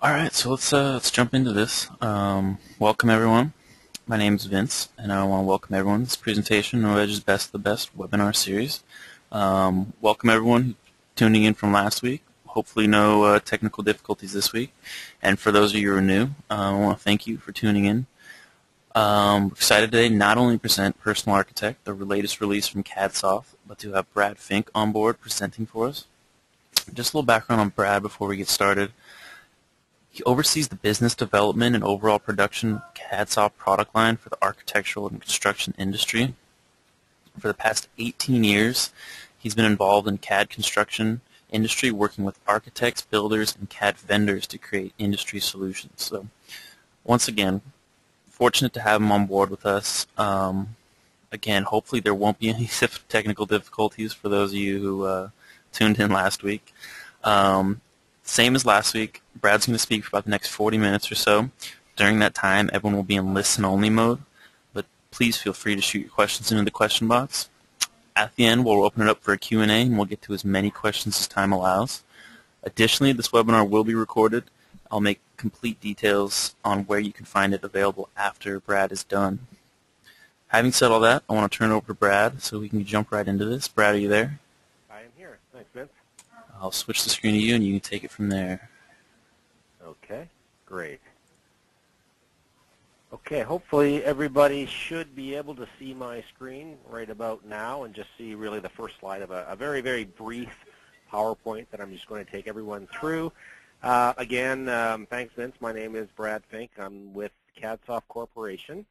All right, so let's jump into this. Welcome everyone. My name is Vince, and I want to welcome everyone to this presentation, Novedge's Best of the Best webinar series. Welcome everyone tuning in from last week. Hopefully no technical difficulties this week. And for those of you who are new, I want to thank you for tuning in. We're excited today not only to present Personal Architect, the latest release from Cadsoft, but to have Brad Finck on board presenting for us. Just a little background on Brad before we get started. He oversees the business development and overall production Cadsoft product line for the architectural and construction industry. For the past 18 years, he's been involved in CAD construction industry, working with architects, builders, and CAD vendors to create industry solutions. So, once again, fortunate to have him on board with us. Again, hopefully there won't be any technical difficulties for those of you who tuned in last week. Same as last week, Brad's going to speak for about the next 40 minutes or so. During that time, everyone will be in listen-only mode, but please feel free to shoot your questions into the question box. At the end, we'll open it up for a Q&A, and we'll get to as many questions as time allows. Additionally, this webinar will be recorded. I'll make complete details on where you can find it available after Brad is done. Having said all that, I want to turn it over to Brad so we can jump right into this. Brad, are you there? I am here. Thanks, Vince. I'll switch the screen to you, and you can take it from there. Okay, great. Okay, hopefully everybody should be able to see my screen right about now and just see really the first slide of a very, very brief PowerPoint that I'm just going to take everyone through. Again, thanks, Vince. My name is Brad Finck. I'm with Cadsoft Corporation.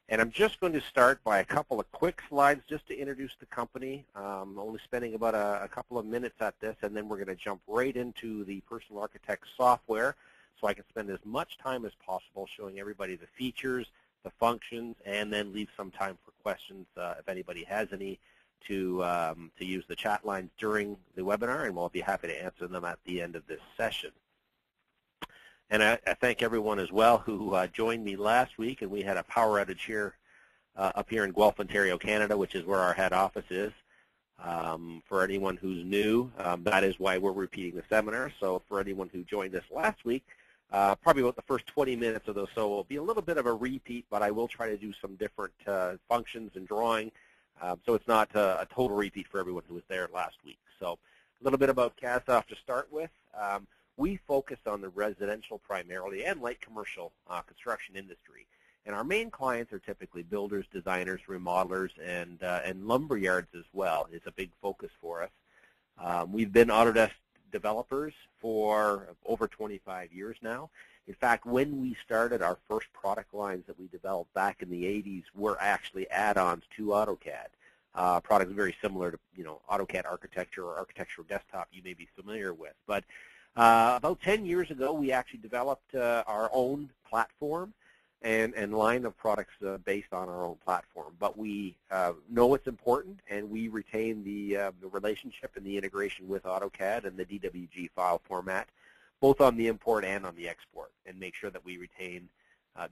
And I'm just going to start by a couple of quick slides just to introduce the company. Only spending about a couple of minutes at this, and then we're going to jump right into the Personal Architect software so I can spend as much time as possible showing everybody the features, the functions, and then leave some time for questions if anybody has any to use the chat lines during the webinar, and we'll be happy to answer them at the end of this session. And I thank everyone as well who joined me last week, and we had a power outage here up here in Guelph, Ontario, Canada, which is where our head office is. For anyone who's new, that is why we're repeating the seminar. So for anyone who joined us last week, probably about the first 20 minutes or so will be a little bit of a repeat, but I will try to do some different functions and drawing. So it's not a total repeat for everyone who was there last week. So a little bit about Cadsoft to start with. We focus on the residential primarily and light commercial construction industry. And our main clients are typically builders, designers, remodelers, and lumber yards as well. It's a big focus for us. We've been Autodesk developers for over 25 years now. In fact, when we started, our first product lines that we developed back in the 80s were actually add-ons to AutoCAD. Products very similar to AutoCAD Architecture or Architectural Desktop you may be familiar with. But about 10 years ago, we actually developed our own platform and line of products based on our own platform. But we know it's important, and we retain the relationship and the integration with AutoCAD and the DWG file format, both on the import and on the export, and make sure that we retain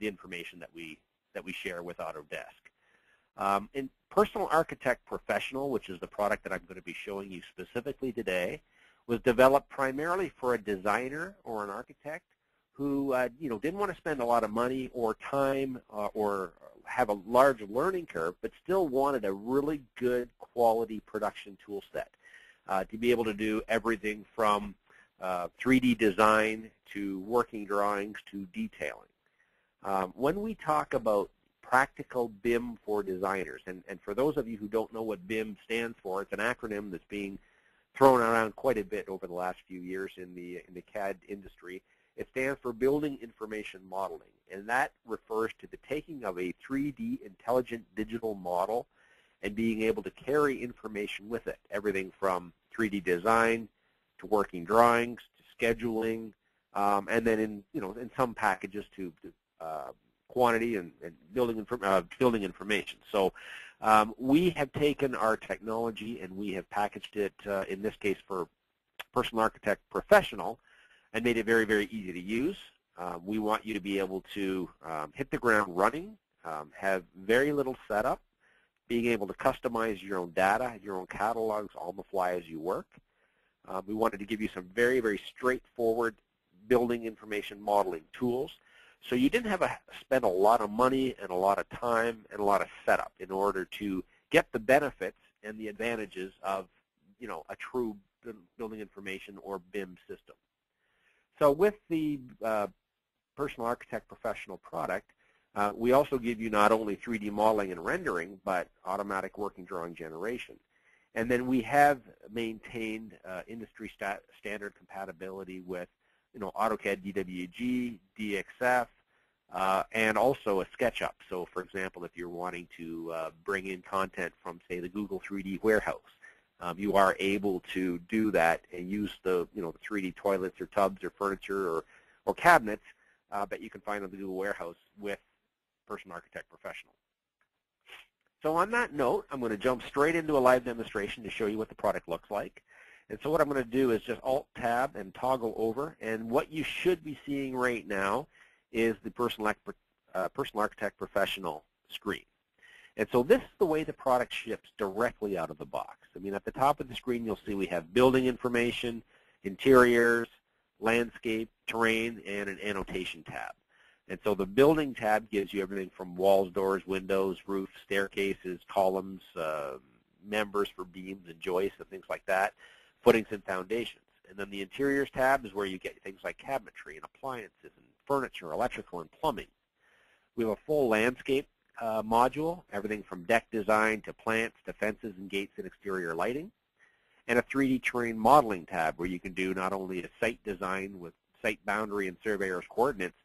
the information that we share with Autodesk. In Personal Architect Professional, which is the product that I'm going to be showing you specifically today, was developed primarily for a designer or an architect who didn't want to spend a lot of money or time or have a large learning curve, but still wanted a really good quality production tool set to be able to do everything from 3D design to working drawings to detailing. When we talk about practical BIM for designers, and for those of you who don't know what BIM stands for, it's an acronym that's being thrown around quite a bit over the last few years in the CAD industry. It stands for Building Information Modeling, and that refers to the taking of a 3D intelligent digital model and being able to carry information with it, everything from 3D design to working drawings to scheduling, and then in some packages to quantity and building information. So we have taken our technology and we have packaged it, in this case for Personal Architect Professional, and made it very, very easy to use. We want you to be able to hit the ground running, have very little setup, being able to customize your own data, your own catalogs on the fly as you work. We wanted to give you some very, very straightforward building information modeling tools. So you didn't have to spend a lot of money and a lot of time and a lot of setup in order to get the benefits and the advantages of, a true building information or BIM system. So with the Personal Architect Professional product, we also give you not only 3D modeling and rendering, but automatic working drawing generation. And then we have maintained industry standard compatibility with, AutoCAD DWG, DXF, and also a SketchUp. So, for example, if you're wanting to bring in content from, say, the Google 3D warehouse, you are able to do that and use the, the 3D toilets or tubs or furniture or cabinets that you can find on the Google warehouse with Personal Architect Professional. So on that note, I'm going to jump straight into a live demonstration to show you what the product looks like. And so what I'm going to do is just Alt-Tab and toggle over. And what you should be seeing right now is the Personal Architect Professional screen. And so this is the way the product ships directly out of the box. I mean, at the top of the screen, you'll see we have building information, interiors, landscape, terrain, and an annotation tab. And so the building tab gives you everything from walls, doors, windows, roofs, staircases, columns, members for beams and joists and things like that, footings and foundations. And then the interiors tab is where you get things like cabinetry and appliances and furniture, electrical and plumbing. We have a full landscape module, everything from deck design to plants to fences and gates and exterior lighting. And a 3D terrain modeling tab where you can do not only a site design with site boundary and surveyor's coordinates,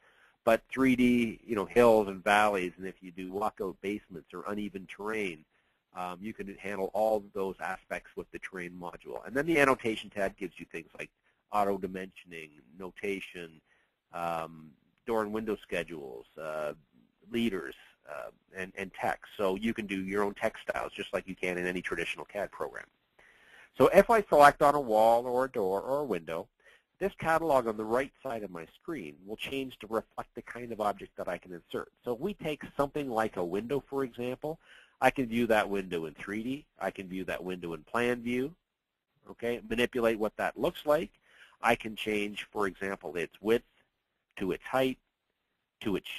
but 3D, hills and valleys, and if you do walkout basements or uneven terrain, you can handle all of those aspects with the terrain module. And then the annotation tab gives you things like auto dimensioning, notation, door and window schedules, leaders, and text. So you can do your own text styles just like you can in any traditional CAD program. So if I select on a wall or a door or a window, this catalog on the right side of my screen will change to reflect the kind of object that I can insert. So if we take something like a window, for example, I can view that window in 3D. I can view that window in plan view, okay, manipulate what that looks like. I can change, for example, its width to its height, to its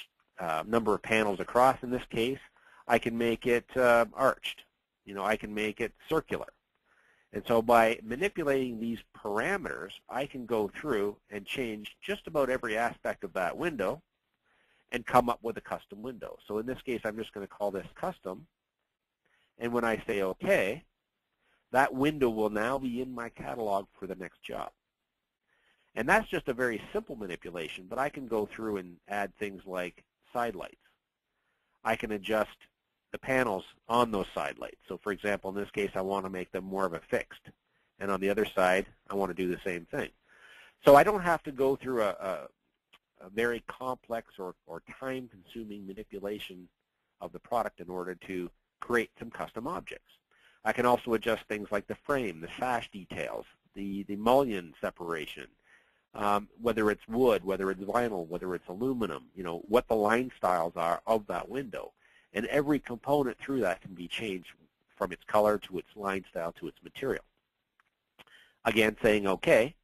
number of panels across in this case. I can make it arched. I can make it circular. And so by manipulating these parameters, I can go through and change just about every aspect of that window and come up with a custom window. So in this case, I'm just going to call this custom. And when I say OK, that window will now be in my catalog for the next job. And that's just a very simple manipulation, but I can go through and add things like side lights. I can adjust the panels on those side lights. So for example, in this case, I want to make them more of a fixed. And on the other side, I want to do the same thing. So I don't have to go through a very complex or time-consuming manipulation of the product in order to create some custom objects. I can also adjust things like the frame, the sash details, the mullion separation, whether it's wood, whether it's vinyl, whether it's aluminum, what the line styles are of that window. And every component through that can be changed from its color to its line style to its material. Again, saying OK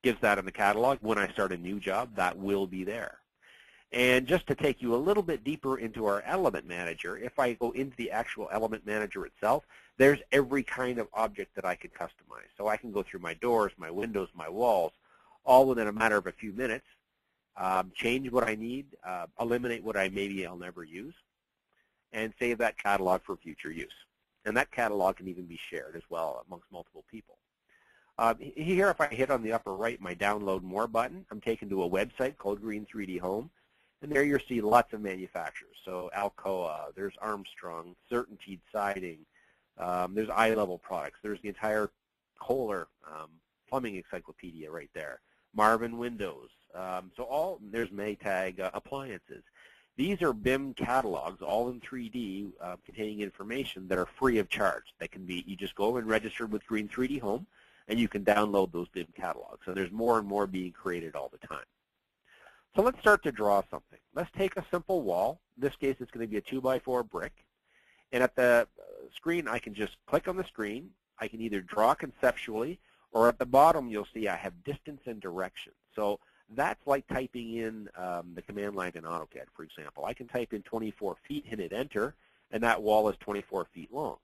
gives that in the catalog. When I start a new job, that will be there. And just to take you a little bit deeper into our element manager, if I go into the actual element manager itself, there's every kind of object that I can customize. So I can go through my doors, my windows, my walls, all within a matter of a few minutes, change what I need, eliminate what I'll never use, and save that catalog for future use. And that catalog can even be shared as well amongst multiple people. Here, if I hit on the upper right my Download More button, I'm taken to a website called Green 3D Home. And there you'll see lots of manufacturers. So Alcoa, there's Armstrong, Certainty Siding, there's eye-level products. There's the entire Kohler plumbing encyclopedia right there. Marvin Windows. There's Maytag appliances. These are BIM catalogs, all in 3D, containing information that are free of charge. That can be, you just go and register with Green 3D Home, and you can download those BIM catalogs. So there's more and more being created all the time. So let's start to draw something. Let's take a simple wall. In this case, it's going to be a 2x4 brick. And at the screen, I can just click on the screen. I can either draw conceptually, or at the bottom, you'll see I have distance and direction. So That's like typing in the command line in AutoCAD, for example. I can type in 24 feet and hit enter, and that wall is 24 feet long.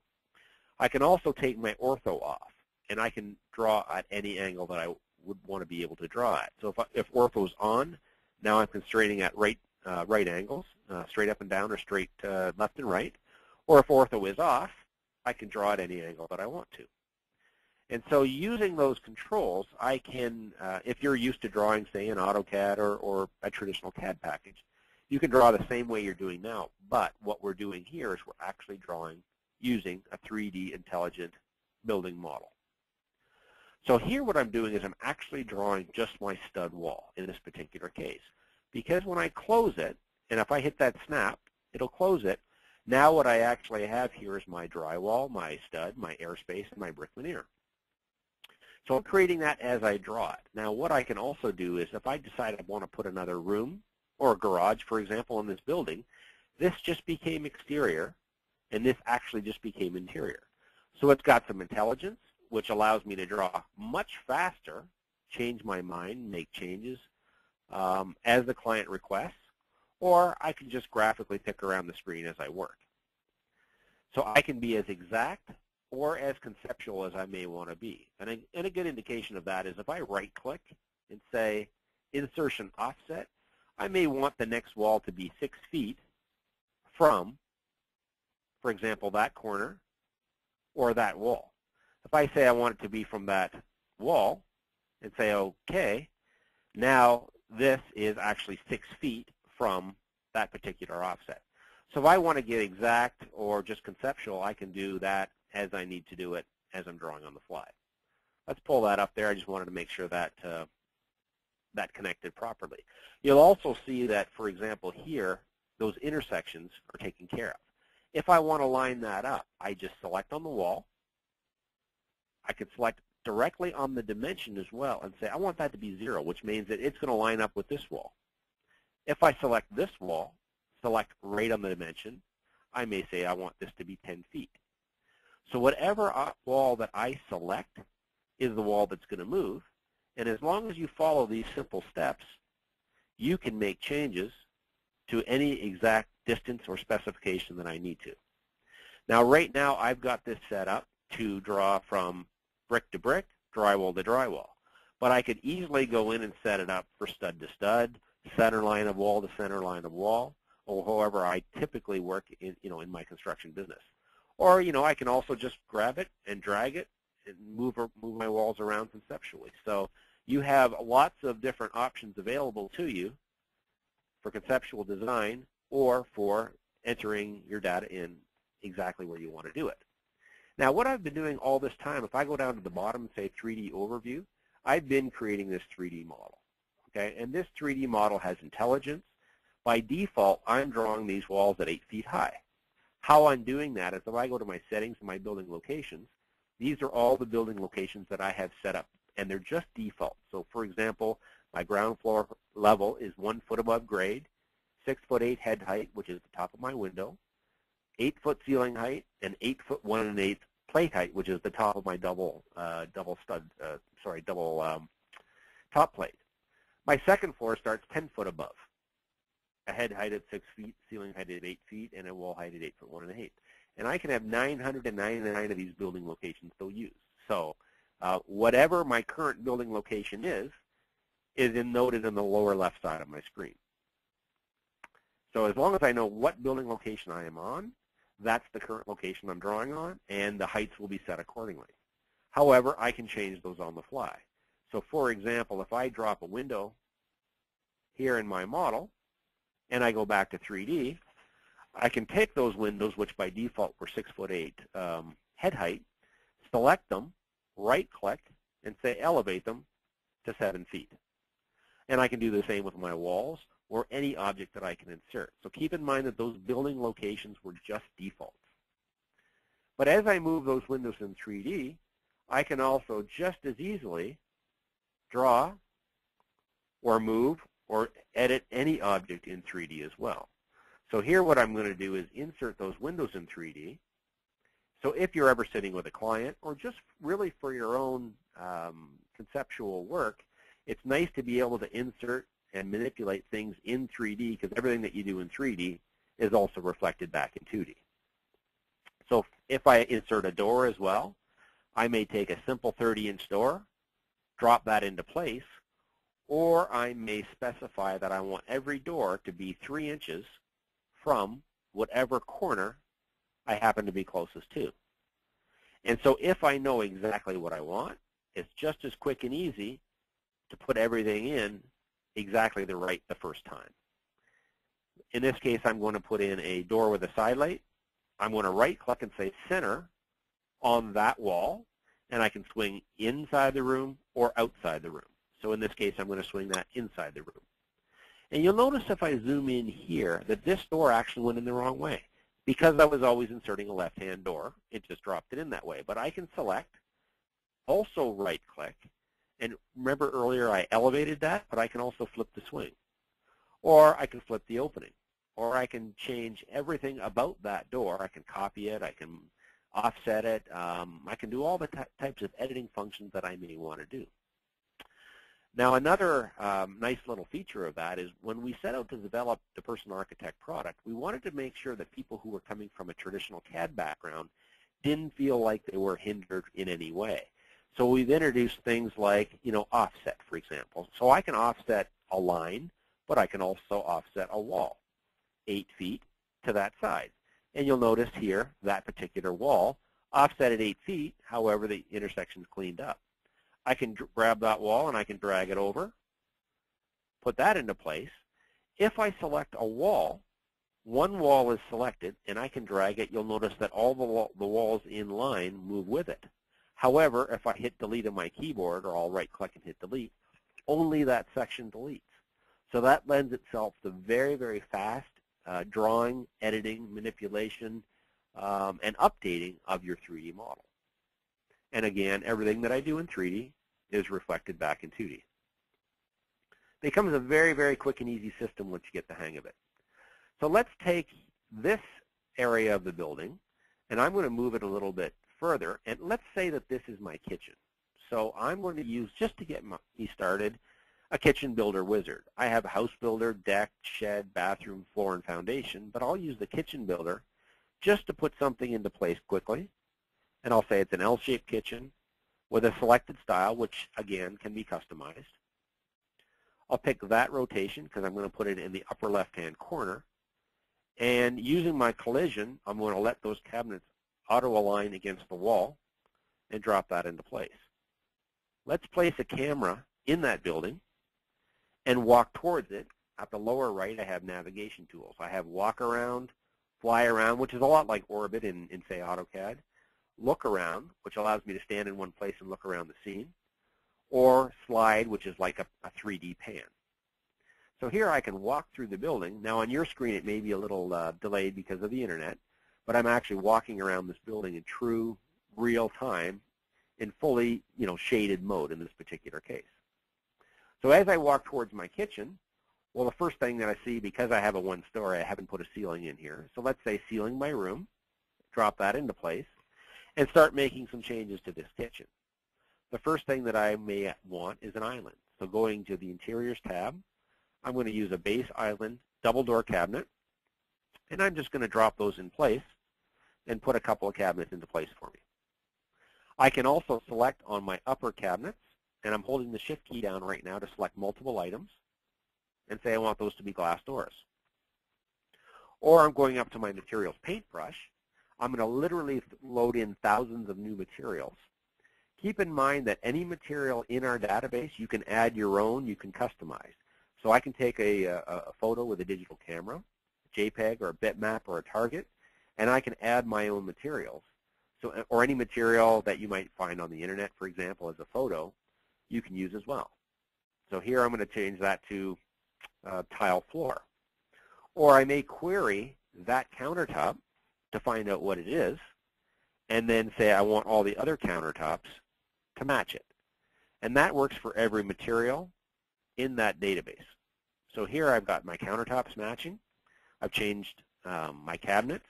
I can also take my ortho off, and I can draw at any angle that I would want to be able to draw at. So if ortho's on, now I'm constraining at right angles, straight up and down or straight left and right. Or if ortho is off, I can draw at any angle that I want to. And so using those controls, I can, if you're used to drawing, say, in AutoCAD or a traditional CAD package, you can draw the same way you're doing now. But what we're doing here is we're actually drawing using a 3D intelligent building model. So here what I'm doing is I'm actually drawing just my stud wall in this particular case. Because when I close it, and if I hit that snap, it'll close it. Now what I actually have here is my drywall, my stud, my airspace, and my brick veneer. So I'm creating that as I draw it. Now what I can also do is if I decide I want to put another room or a garage, for example, in this building, this just became exterior, and this actually just became interior. So it's got some intelligence, which allows me to draw much faster, change my mind, make changes as the client requests, or I can just graphically pick around the screen as I work. So I can be as exact or as conceptual as I may want to be. And a good indication of that is if I right-click and say Insertion Offset, I may want the next wall to be 6 feet from, for example, that corner or that wall. If I say I want it to be from that wall and say OK, now this is actually 6 feet from that particular offset. So if I want to get exact or just conceptual, I can do that as I need to do it as I'm drawing on the fly. Let's pull that up there. I just wanted to make sure that that connected properly. You'll also see that, for example, here, those intersections are taken care of. If I want to line that up, I just select on the wall. I could select directly on the dimension as well and say I want that to be 0, which means that it's going to line up with this wall. If I select this wall, select right on the dimension, I may say I want this to be 10 feet. So whatever wall that I select is the wall that's going to move. And as long as you follow these simple steps, you can make changes to any exact distance or specification that I need to. Now, right now, I've got this set up to draw from brick to brick, drywall to drywall. But I could easily go in and set it up for stud to stud, center line of wall to center line of wall, or however I typically work in my construction business. Or I can also just grab it and drag it and move my walls around conceptually. So you have lots of different options available to you for conceptual design or for entering your data in exactly where you want to do it. Now, what I've been doing all this time, if I go down to the bottom and say 3D overview, I've been creating this 3D model. Okay, and this 3D model has intelligence. By default, I'm drawing these walls at 8 feet high. How I'm doing that is if I go to my settings and my building locations, these are all the building locations that I have set up, and they're just default. So, for example, my ground floor level is 1 foot above grade, 6'8" head height, which is the top of my window, 8-foot ceiling height, and 8-foot 1 1/8 plate height, which is the top of my double top plate. My second floor starts 10 foot above, a head height at 6 feet, ceiling height at 8 feet, and a wall height at 8'1 1/8. And I can have 999 of these building locations still used. So whatever my current building location is noted in the lower left side of my screen. So as long as I know what building location I am on, that's the current location I'm drawing on, and the heights will be set accordingly. However, I can change those on the fly. So for example, if I drop a window here in my model, and I go back to 3D, I can take those windows, which by default were 6'8" head height, select them, right-click, and say elevate them to 7 feet. And I can do the same with my walls or any object that I can insert. So keep in mind that those building locations were just defaults. But as I move those windows in 3D, I can also just as easily draw or move or edit any object in 3D as well. So here what I'm going to do is insert those windows in 3D. So if you're ever sitting with a client or just really for your own conceptual work, It's nice to be able to insert and manipulate things in 3D because everything that you do in 3D is also reflected back in 2D. So if I insert a door as well, I may take a simple 30-inch door, drop that into place, or I may specify that I want every door to be 3 inches from whatever corner I happen to be closest to. And so if I know exactly what I want, it's just as quick and easy to put everything in exactly the first time. In this case, I'm going to put in a door with a side light. I'm going to right-click and say center on that wall, and I can swing inside the room or outside the room. So in this case, I'm going to swing that inside the room. And you'll notice if I zoom in here that this door actually went in the wrong way. Because I was always inserting a left-hand door, it just dropped it in that way. But I can select, also right-click, and remember earlier I elevated that, but I can also flip the swing. Or I can flip the opening. Or I can change everything about that door. I can copy it. I can offset it. I can do all the types of editing functions that I may want to do. Now, another nice little feature of that is when we set out to develop the Person Architect product, we wanted to make sure that people who were coming from a traditional CAD background didn't feel like they were hindered in any way. So we've introduced things like, offset, for example. So I can offset a line, but I can also offset a wall 8 feet to that side. And you'll notice here that particular wall offset at 8 feet, however, the intersection is cleaned up. I can grab that wall and I can drag it over, put that into place. If I select a wall, one wall is selected and I can drag it. You'll notice that all the walls in line move with it. However, if I hit delete on my keyboard, or I'll right-click and hit delete, only that section deletes. So that lends itself to very, very fast drawing, editing, manipulation, and updating of your 3D model. And again, everything that I do in 3D is reflected back in 2D. It becomes a very, very quick and easy system once you get the hang of it. So let's take this area of the building, and I'm going to move it a little bit further. And let's say that this is my kitchen. So I'm going to use, just to get me started, a kitchen builder wizard. I have a house builder, deck, shed, bathroom, floor, and foundation, but I'll use the kitchen builder just to put something into place quickly. And I'll say it's an L-shaped kitchen with a selected style, which, again, can be customized. I'll pick that rotation because I'm going to put it in the upper left-hand corner. And using my collision, I'm going to let those cabinets auto-align against the wall and drop that into place. Let's place a camera in that building and walk towards it. At the lower right, I have navigation tools. I have walk around, fly around, which is a lot like Orbit in say, AutoCAD. Look around, which allows me to stand in one place and look around the scene, or slide, which is like a 3D pan. So here I can walk through the building. Now on your screen it may be a little delayed because of the internet, but I'm actually walking around this building in true real time in fully shaded mode in this particular case. So as I walk towards my kitchen, well, the first thing that I see, because I have a one-story, I haven't put a ceiling in here. So let's say ceiling my room, drop that into place, and start making some changes to this kitchen. The first thing that I may want is an island. So going to the Interiors tab, I'm going to use a base island double door cabinet, and I'm just going to drop those in place and put a couple of cabinets into place for me. I can also select on my upper cabinets, and I'm holding the Shift key down right now to select multiple items, and say I want those to be glass doors. Or I'm going up to my materials paintbrush. I'm going to literally load in thousands of new materials. Keep in mind that any material in our database, you can add your own, you can customize. So I can take a photo with a digital camera, a JPEG or a bitmap or a target, and I can add my own materials. So, or any material that you might find on the internet, for example, as a photo, you can use as well. So here I'm going to change that to tile floor. Or I may query that countertop to find out what it is, and then say I want all the other countertops to match it. And that works for every material in that database. So here I've got my countertops matching. I've changed my cabinets.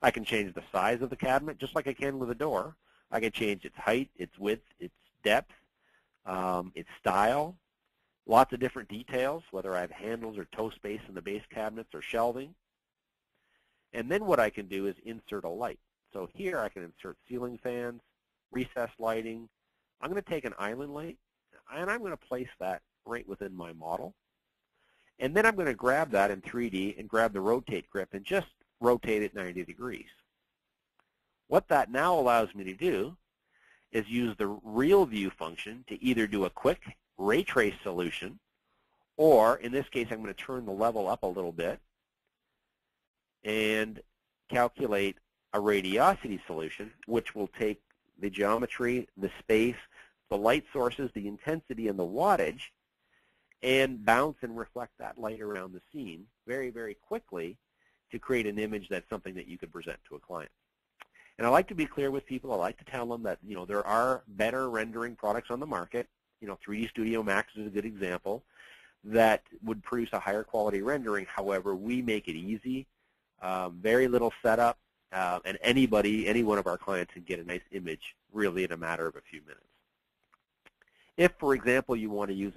I can change the size of the cabinet just like I can with a door. I can change its height, its width, its depth, its style, Lots of different details, whether I have handles or toe space in the base cabinets or shelving. And then what I can do is insert a light. So here I can insert ceiling fans, recessed lighting. I'm going to take an island light, and I'm going to place that right within my model. And then I'm going to grab that in 3D and grab the rotate grip and just rotate it 90 degrees. What that now allows me to do is use the real view function to either do a quick ray trace solution, or in this case I'm going to turn the level up a little bit and calculate a radiosity solution, which will take the geometry, the space, the light sources, the intensity, and the wattage, and bounce and reflect that light around the scene very, very quickly to create an image that's something that you could present to a client. And I like to be clear with people. I like to tell them that, there are better rendering products on the market. 3D Studio Max is a good example that would produce a higher quality rendering. However, we make it easy, very little setup, and any one of our clients can get a nice image really in a matter of a few minutes. If, for example, you want to use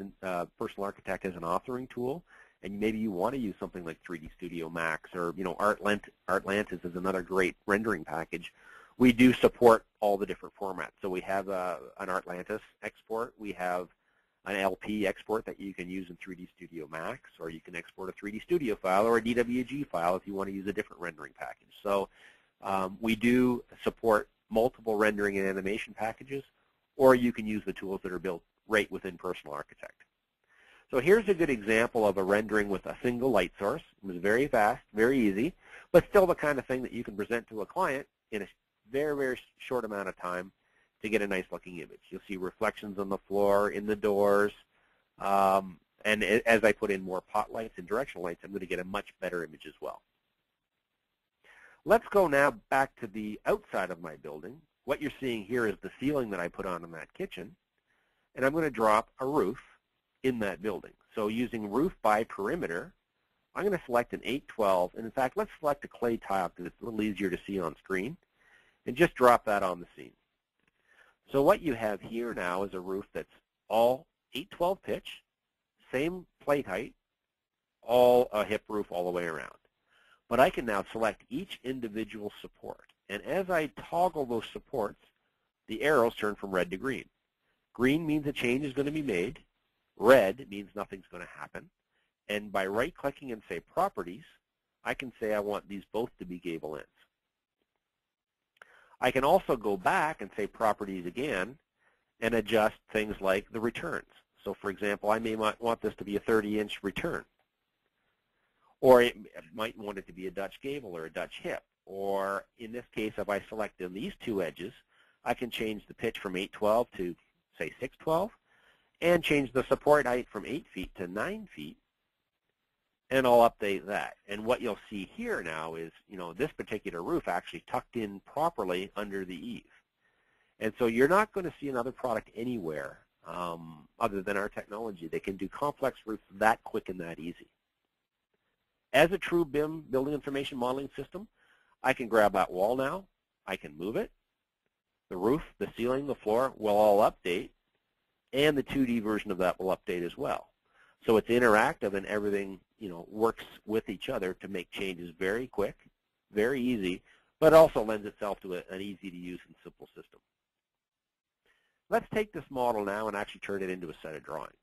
Personal Architect as an authoring tool, and maybe you want to use something like 3D Studio Max or Artlantis is another great rendering package, we do support all the different formats. So we have an Artlantis export, we have an LP export that you can use in 3D Studio Max, or you can export a 3D Studio file or a DWG file if you want to use a different rendering package. So we do support multiple rendering and animation packages, or you can use the tools that are built right within Personal Architect. So here's a good example of a rendering with a single light source. It was very fast, very easy, but still the kind of thing that you can present to a client in a very, very short amount of time to get a nice looking image. You'll see reflections on the floor, in the doors, and as I put in more pot lights and directional lights, I'm going to get a much better image as well. Let's go now back to the outside of my building. What you're seeing here is the ceiling that I put on in that kitchen, and I'm going to drop a roof in that building. So using roof by perimeter, I'm going to select an 812, and in fact, let's select a clay tile because it's a little easier to see on screen, and just drop that on the scene. So what you have here now is a roof that's all 812 pitch, same plate height, all a hip roof all the way around. But I can now select each individual support. And as I toggle those supports, the arrows turn from red to green. Green means a change is going to be made. Red means nothing's going to happen. And by right-clicking and say Properties, I can say I want these both to be gable ends. I can also go back and say Properties again and adjust things like the returns. So for example, I may want this to be a 30-inch return. Or it might want it to be a Dutch gable or a Dutch hip. Or in this case, if I select on these two edges, I can change the pitch from 812 to, say, 612, and change the support height from 8 feet to 9 feet, and I'll update that. And what you'll see here now is, this particular roof actually tucked in properly under the eave. And so you're not going to see another product anywhere other than our technology that can do complex roofs that quick and that easy. As a true BIM, Building Information Modeling System, I can grab that wall now. I can move it. The roof, the ceiling, the floor will all update, and the 2D version of that will update as well. So it's interactive, and everything works with each other to make changes very quick, very easy, but also lends itself to an easy-to-use and simple system. Let's take this model now and actually turn it into a set of drawings.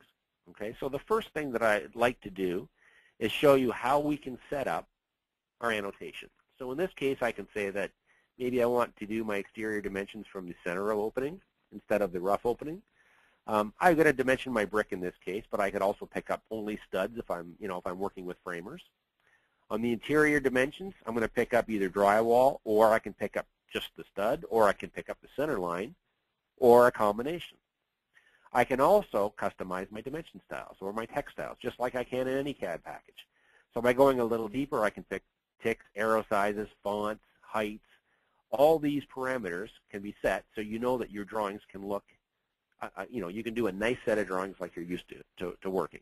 Okay, so the first thing that I'd like to do is show you how we can set up our annotation. So in this case, I can say that maybe I want to do my exterior dimensions from the center of opening instead of the rough opening. I'm going to dimension my brick in this case, but I could also pick up only studs if I'm working with framers. On the interior dimensions, I'm going to pick up either drywall, or I can pick up just the stud, or I can pick up the center line, or a combination. I can also customize my dimension styles or my text styles, just like I can in any CAD package. So by going a little deeper, I can pick ticks, arrow sizes, fonts, heights. All these parameters can be set so you know that your drawings can look, you can do a nice set of drawings like you're used to working.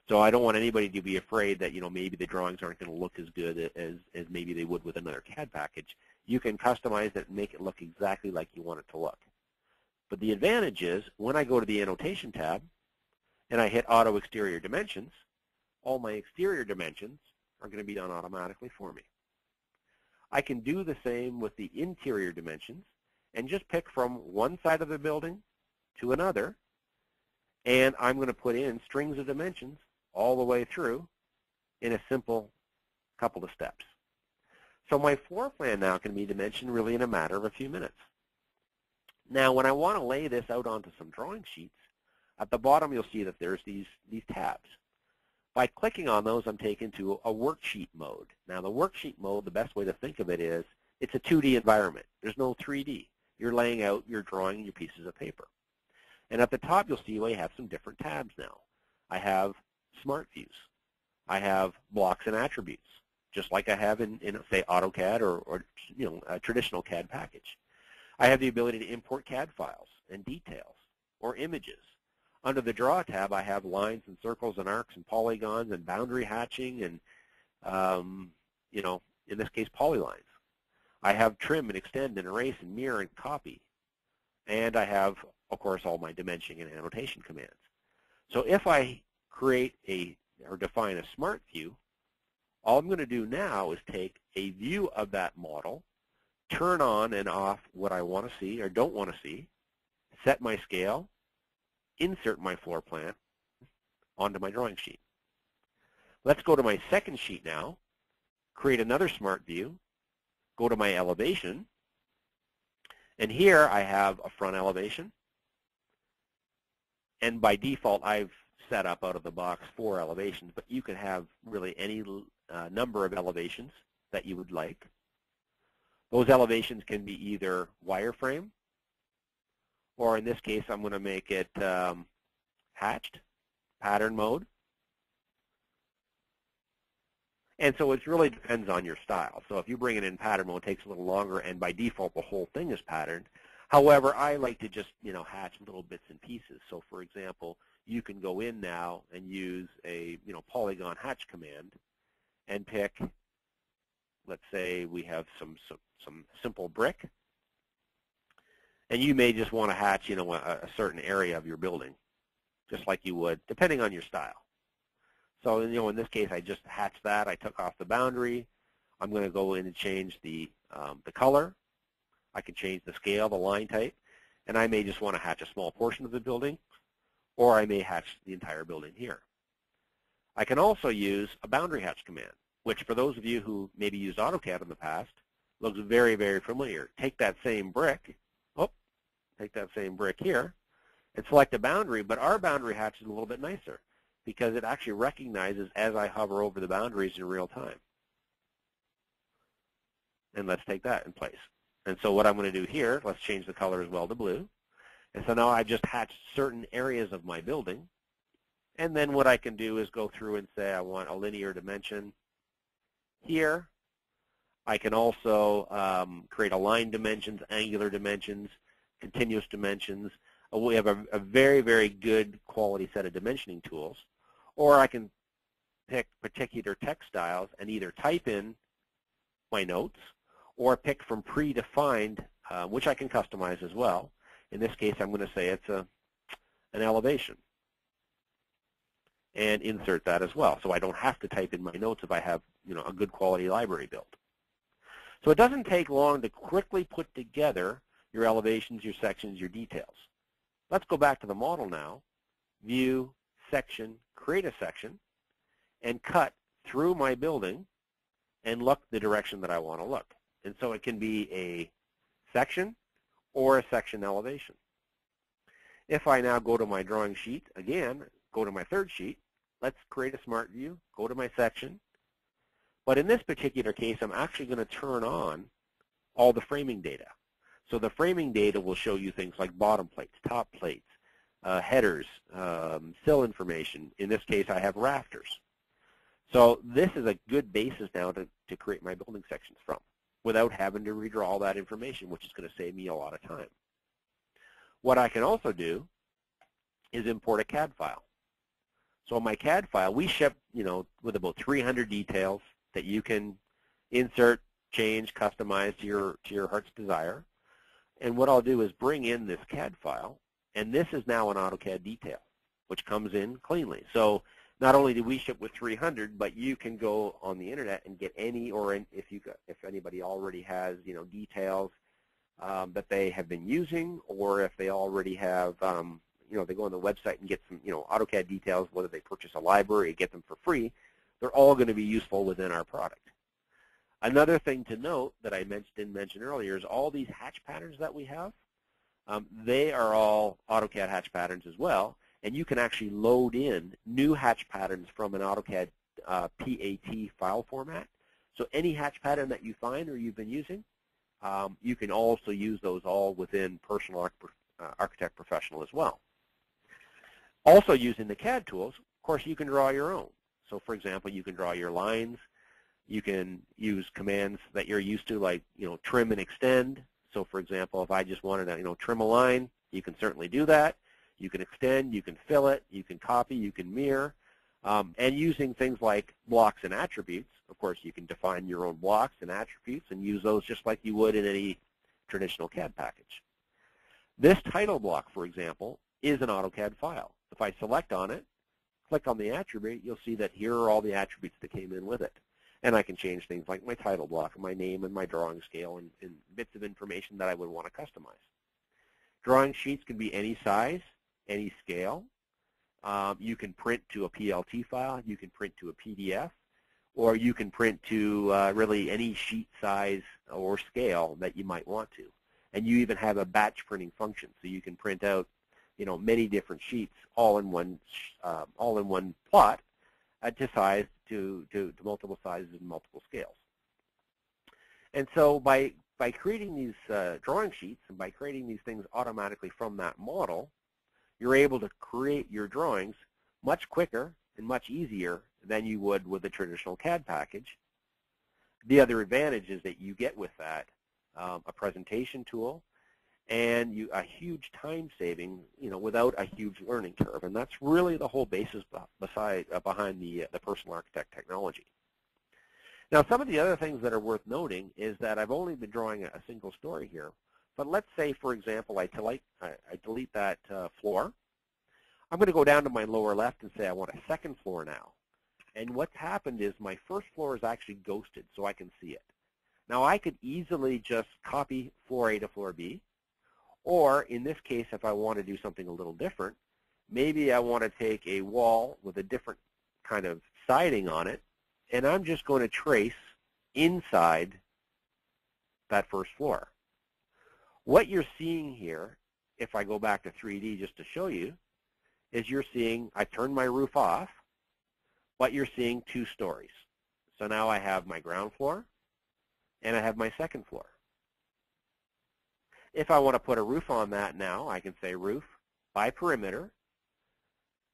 So I don't want anybody to be afraid that, maybe the drawings aren't going to look as good as maybe they would with another CAD package. You can customize it and make it look exactly like you want it to look. But the advantage is, when I go to the Annotation tab, and I hit Auto Exterior Dimensions, all my exterior dimensions are going to be done automatically for me. I can do the same with the interior dimensions and just pick from one side of the building to another, and I'm going to put in strings of dimensions all the way through in a simple couple of steps. So my floor plan now can be dimensioned really in a matter of a few minutes. Now when I want to lay this out onto some drawing sheets, at the bottom you'll see that there's these tabs. By clicking on those, I'm taken to a worksheet mode. Now the worksheet mode, the best way to think of it is, it's a 2D environment. There's no 3D. You're laying out your drawing your pieces of paper. And at the top you'll see I have some different tabs now. I have Smart Views. I have blocks and attributes, just like I have in say AutoCAD or a traditional CAD package. I have the ability to import CAD files and details or images. Under the Draw tab, I have lines and circles and arcs and polygons and boundary hatching and, in this case, polylines. I have trim and extend and erase and mirror and copy. And I have, of course, all my dimensioning and annotation commands. So if I create or define a smart view, all I'm going to do now is take a view of that model, turn on and off what I want to see or don't want to see, set my scale, insert my floor plan onto my drawing sheet. Let's go to my second sheet now, create another smart view, go to my elevation, and here I have a front elevation, and by default I've set up out of the box 4 elevations, but you can have really any number of elevations that you would like. Those elevations can be either wireframe, or in this case, I'm going to make it hatched, pattern mode. And so it really depends on your style. So if you bring it in pattern mode, it takes a little longer, and by default, the whole thing is patterned. However, I like to just, hatch little bits and pieces. So for example, you can go in now and use a, polygon hatch command and pick, let's say we have some simple brick. And you may just want to hatch, a certain area of your building, just like you would, depending on your style. So, in this case, I just hatched that. I took off the boundary. I'm going to go in and change the color. I can change the scale, the line type, and I may just want to hatch a small portion of the building, or I may hatch the entire building here. I can also use a boundary hatch command, which for those of you who maybe used AutoCAD in the past, looks very, very familiar. Take that same brick. Take that same brick here and select a boundary, but our boundary hatch is a little bit nicer because it actually recognizes as I hover over the boundaries in real time. And let's take that in place. And so what I'm going to do here, let's change the color as well to blue. And so now I've just hatched certain areas of my building. And then what I can do is go through and say I want a linear dimension here. I can also create align dimensions, angular dimensions, continuous dimensions. We have a very, very good quality set of dimensioning tools. Or I can pick particular text styles and either type in my notes or pick from predefined, which I can customize as well. In this case, I'm going to say it's an elevation and insert that as well. So I don't have to type in my notes if I have a good quality library built. So it doesn't take long to quickly put together your elevations, your sections, your details. Let's go back to the model now. View, section, create a section, and cut through my building and look the direction that I want to look. And so it can be a section or a section elevation. If I now go to my drawing sheet, again, go to my third sheet, let's create a smart view, go to my section. But in this particular case, I'm actually going to turn on all the framing data. So the framing data will show you things like bottom plates, top plates, headers, sill information. In this case, I have rafters. So this is a good basis now to create my building sections from without having to redraw all that information, which is going to save me a lot of time. What I can also do is import a CAD file. So in my CAD file, we ship, with about 300 details that you can insert, change, customize to your heart's desire. And what I'll do is bring in this CAD file, and this is now an AutoCAD detail. which comes in cleanly. So not only do we ship with 300, but you can go on the internet and get any, or if anybody already has details that they have been using, or if they already have they go on the website and get some AutoCAD details, whether they purchase a library, get them for free, they're all going to be useful within our product. Another thing to note that I didn't mention earlier is all these hatch patterns that we have. They are all AutoCAD hatch patterns as well, and you can actually load in new hatch patterns from an AutoCAD PAT file format. So any hatch pattern that you find or you've been using, you can also use those all within Personal Architect Professional as well. Also using the CAD tools, of course, you can draw your own. So for example, you can draw your lines. You can use commands that you're used to, like trim and extend. So for example, if I just wanted to trim a line, you can certainly do that. You can extend, you can fill it, you can copy, you can mirror. And using things like blocks and attributes, of course, you can define your own blocks and attributes and use those just like you would in any traditional CAD package. This title block, for example, is an AutoCAD file. If I select on it, click on the attribute, you'll see that here are all the attributes that came in with it. And I can change things like my title block, my name, and my drawing scale, and bits of information that I would want to customize. Drawing sheets can be any size, any scale. You can print to a PLT file, you can print to a PDF, or you can print to really any sheet size or scale that you might want to. And you even have a batch printing function, so you can print out many different sheets all in one plot to multiple sizes and multiple scales. And so by creating these drawing sheets and by creating these things automatically from that model, you're able to create your drawings much quicker and much easier than you would with a traditional CAD package. The other advantage is that you get with that a presentation tool and a huge time saving, without a huge learning curve. And that's really the whole basis behind the Personal Architect technology. Now, some of the other things that are worth noting is that I've only been drawing a single story here. But let's say, for example, I delete that floor. I'm going to go down to my lower left and say I want a second floor now. And what's happened is my first floor is actually ghosted, so I can see it. Now, I could easily just copy floor A to floor B. Or in this case, if I want to do something a little different, maybe I want to take a wall with a different kind of siding on it, and I'm just going to trace inside that first floor. What you're seeing here, if I go back to 3D just to show you, is you're seeing I turned my roof off, but you're seeing two stories. So now I have my ground floor, and I have my second floor. If I want to put a roof on that now, I can say roof by perimeter.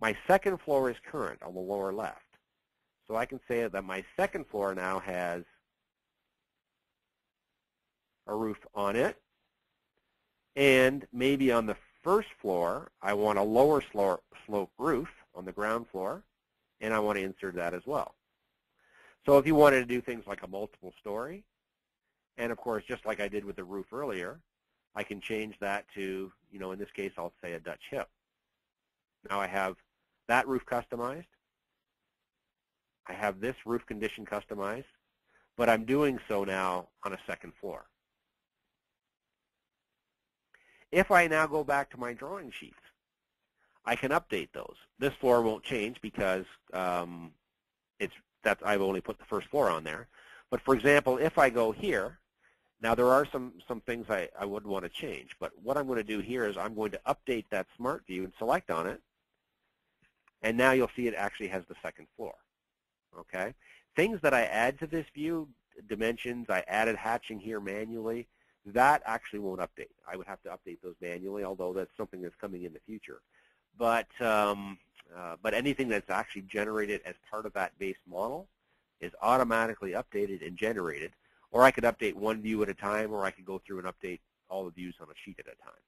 My second floor is current on the lower left. So I can say that my second floor now has a roof on it. And maybe on the first floor, I want a lower slope roof on the ground floor, and I want to insert that as well. So if you wanted to do things like a multiple story, and of course, just like I did with the roof earlier, I can change that to, in this case, I'll say a Dutch hip. Now I have that roof customized. I have this roof condition customized, but I'm doing so now on a second floor. If I now go back to my drawing sheets, I can update those. This floor won't change because I've only put the first floor on there. But for example, if I go here, now there are some things I would want to change. But what I'm going to do here is I'm going to update that Smart View and select on it. And now you'll see it actually has the second floor. Okay? Things that I add to this view, dimensions, I added hatching here manually, that actually won't update. I would have to update those manually, although that's something that's coming in the future. But anything that's actually generated as part of that base model is automatically updated and generated. Or I could update one view at a time, or I could go through and update all the views on a sheet at a time.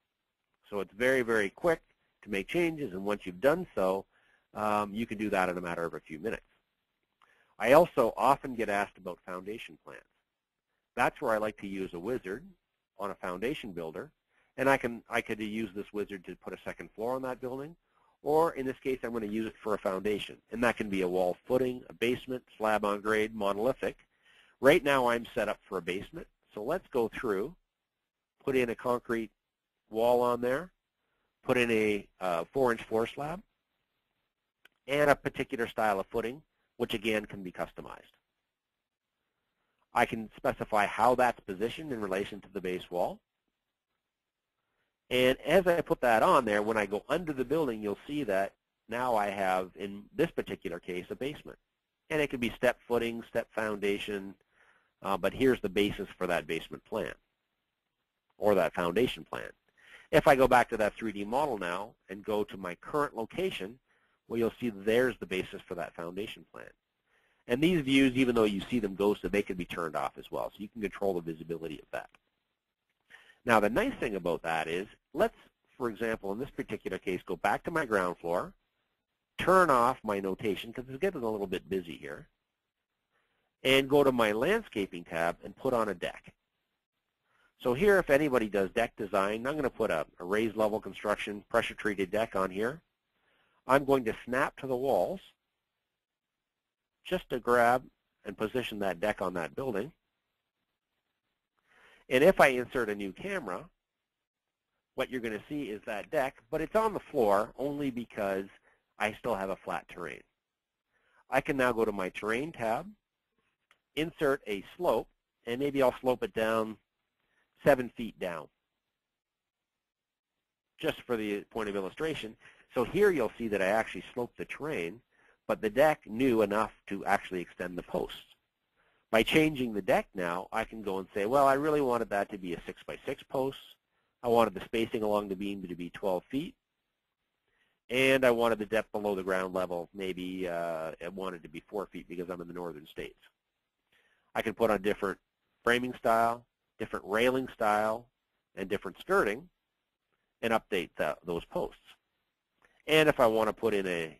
So it's very, very quick to make changes, and once you've done so, you can do that in a matter of a few minutes. I also often get asked about foundation plans. That's where I like to use a wizard on a foundation builder, and I could use this wizard to put a second floor on that building, or in this case I'm going to use it for a foundation, and that can be a wall footing, a basement, slab on grade, monolithic. Right now I'm set up for a basement, so let's go through, put in a concrete wall on there, put in a 4-inch floor slab, and a particular style of footing, which again can be customized. I can specify how that's positioned in relation to the base wall. And as I put that on there, when I go under the building, you'll see that now I have, in this particular case, a basement. And it could be step footing, step foundation, but here's the basis for that basement plan, or that foundation plan. If I go back to that 3D model now and go to my current location, well, you'll see there's the basis for that foundation plan. And these views, even though you see them ghosted, they can be turned off as well, so you can control the visibility of that. Now, the nice thing about that is, let's, for example, in this particular case, go back to my ground floor, turn off my notation, because it's getting a little bit busy here, and go to my landscaping tab and put on a deck. So here, if anybody does deck design, I'm going to put a raised level construction pressure-treated deck on here. I'm going to snap to the walls just to grab and position that deck on that building. And if I insert a new camera, what you're going to see is that deck, but it's on the floor only because I still have a flat terrain. I can now go to my terrain tab, insert a slope, and maybe I'll slope it down 7 feet down, just for the point of illustration. So here you'll see that I actually sloped the terrain, but the deck knew enough to actually extend the posts. By changing the deck now, I can go and say, well, I really wanted that to be a 6x6 post. I wanted the spacing along the beam to be 12 feet. And I wanted the depth below the ground level, maybe I wanted to be 4 feet because I'm in the northern states. I can put on different framing style, different railing style, and different skirting, and update those posts. And if I want to put in a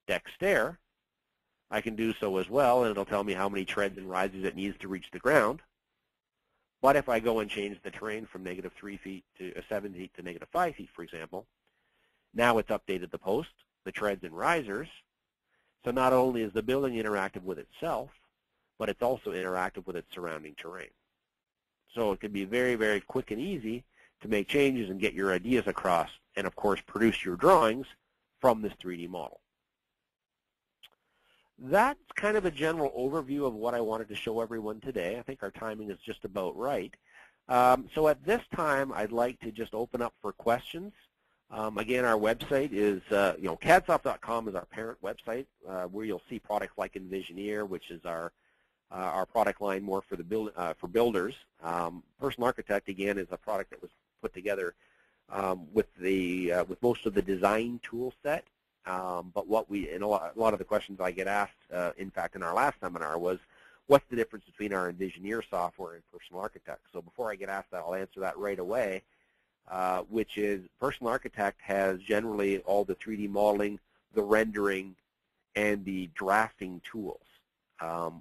deck stair, I can do so as well, and it'll tell me how many treads and rises it needs to reach the ground. But if I go and change the terrain from -3 feet to 7 feet to -5 feet, for example, now it's updated the post, the treads and risers. So not only is the building interactive with itself, but it's also interactive with its surrounding terrain. So it can be very, very quick and easy to make changes and get your ideas across, and of course produce your drawings from this 3D model. That's kind of a general overview of what I wanted to show everyone today. I think our timing is just about right. So at this time, I'd like to just open up for questions. Again, our website is, Cadsoft.com is our parent website, where you'll see products like Envisioneer, which is our product line more for the builders. Personal Architect, again, is a product that was put together with most of the design tool set. But a lot of the questions I get asked, in fact, in our last seminar was, what's the difference between our Envisioneer software and Personal Architect? So before I get asked that, I'll answer that right away, which is Personal Architect has generally all the 3D modeling, the rendering, and the drafting tools.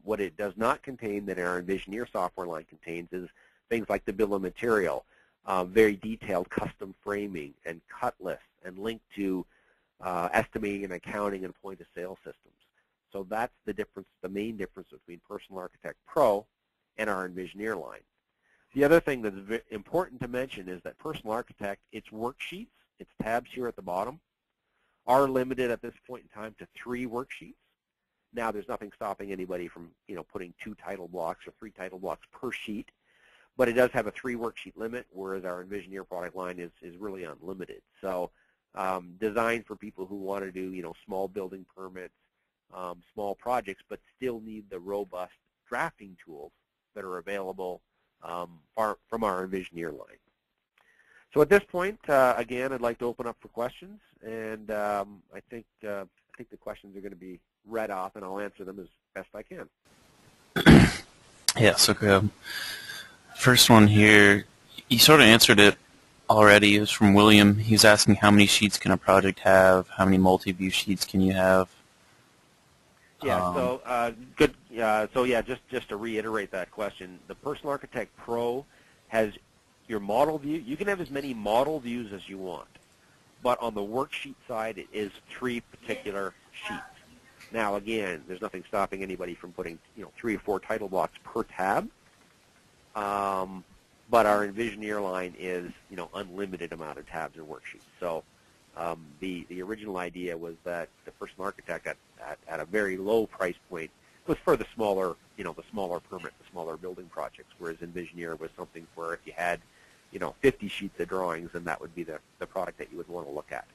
What it does not contain that our Envisioneer software line contains is things like the bill of material, very detailed custom framing and cut lists, and link to estimating and accounting and point-of-sale systems. So that's the difference, the main difference between Personal Architect Pro and our Envisioneer line. The other thing that's important to mention is that Personal Architect, its worksheets, its tabs here at the bottom, are limited at this point in time to 3 worksheets. Now, there's nothing stopping anybody from putting 2 title blocks or 3 title blocks per sheet, but it does have a 3 worksheet limit, whereas our Envisioneer product line is really unlimited. So designed for people who want to do small building permits, small projects, but still need the robust drafting tools that are available from our Envisioneer line. So at this point, again, I'd like to open up for questions, and I think the questions are going to be read off, and I'll answer them as best I can. Yeah, so first one here, you sort of answered it already. It was from William. He's asking how many sheets can a project have? How many multi-view sheets can you have? Yeah, so good. So yeah, just to reiterate that question, the Personal Architect Pro has your model view. You can have as many model views as you want. but on the worksheet side, it is 3 particular sheets. Now, again, there's nothing stopping anybody from putting 3 or 4 title blocks per tab, but our Envisioneer line is unlimited amount of tabs and worksheets. So the original idea was that the Personal Architect at a very low price point was for the smaller the smaller permit, the smaller building projects, whereas Envisioneer was something where if you had 50 sheets of drawings, then that would be the product that you would want to look at.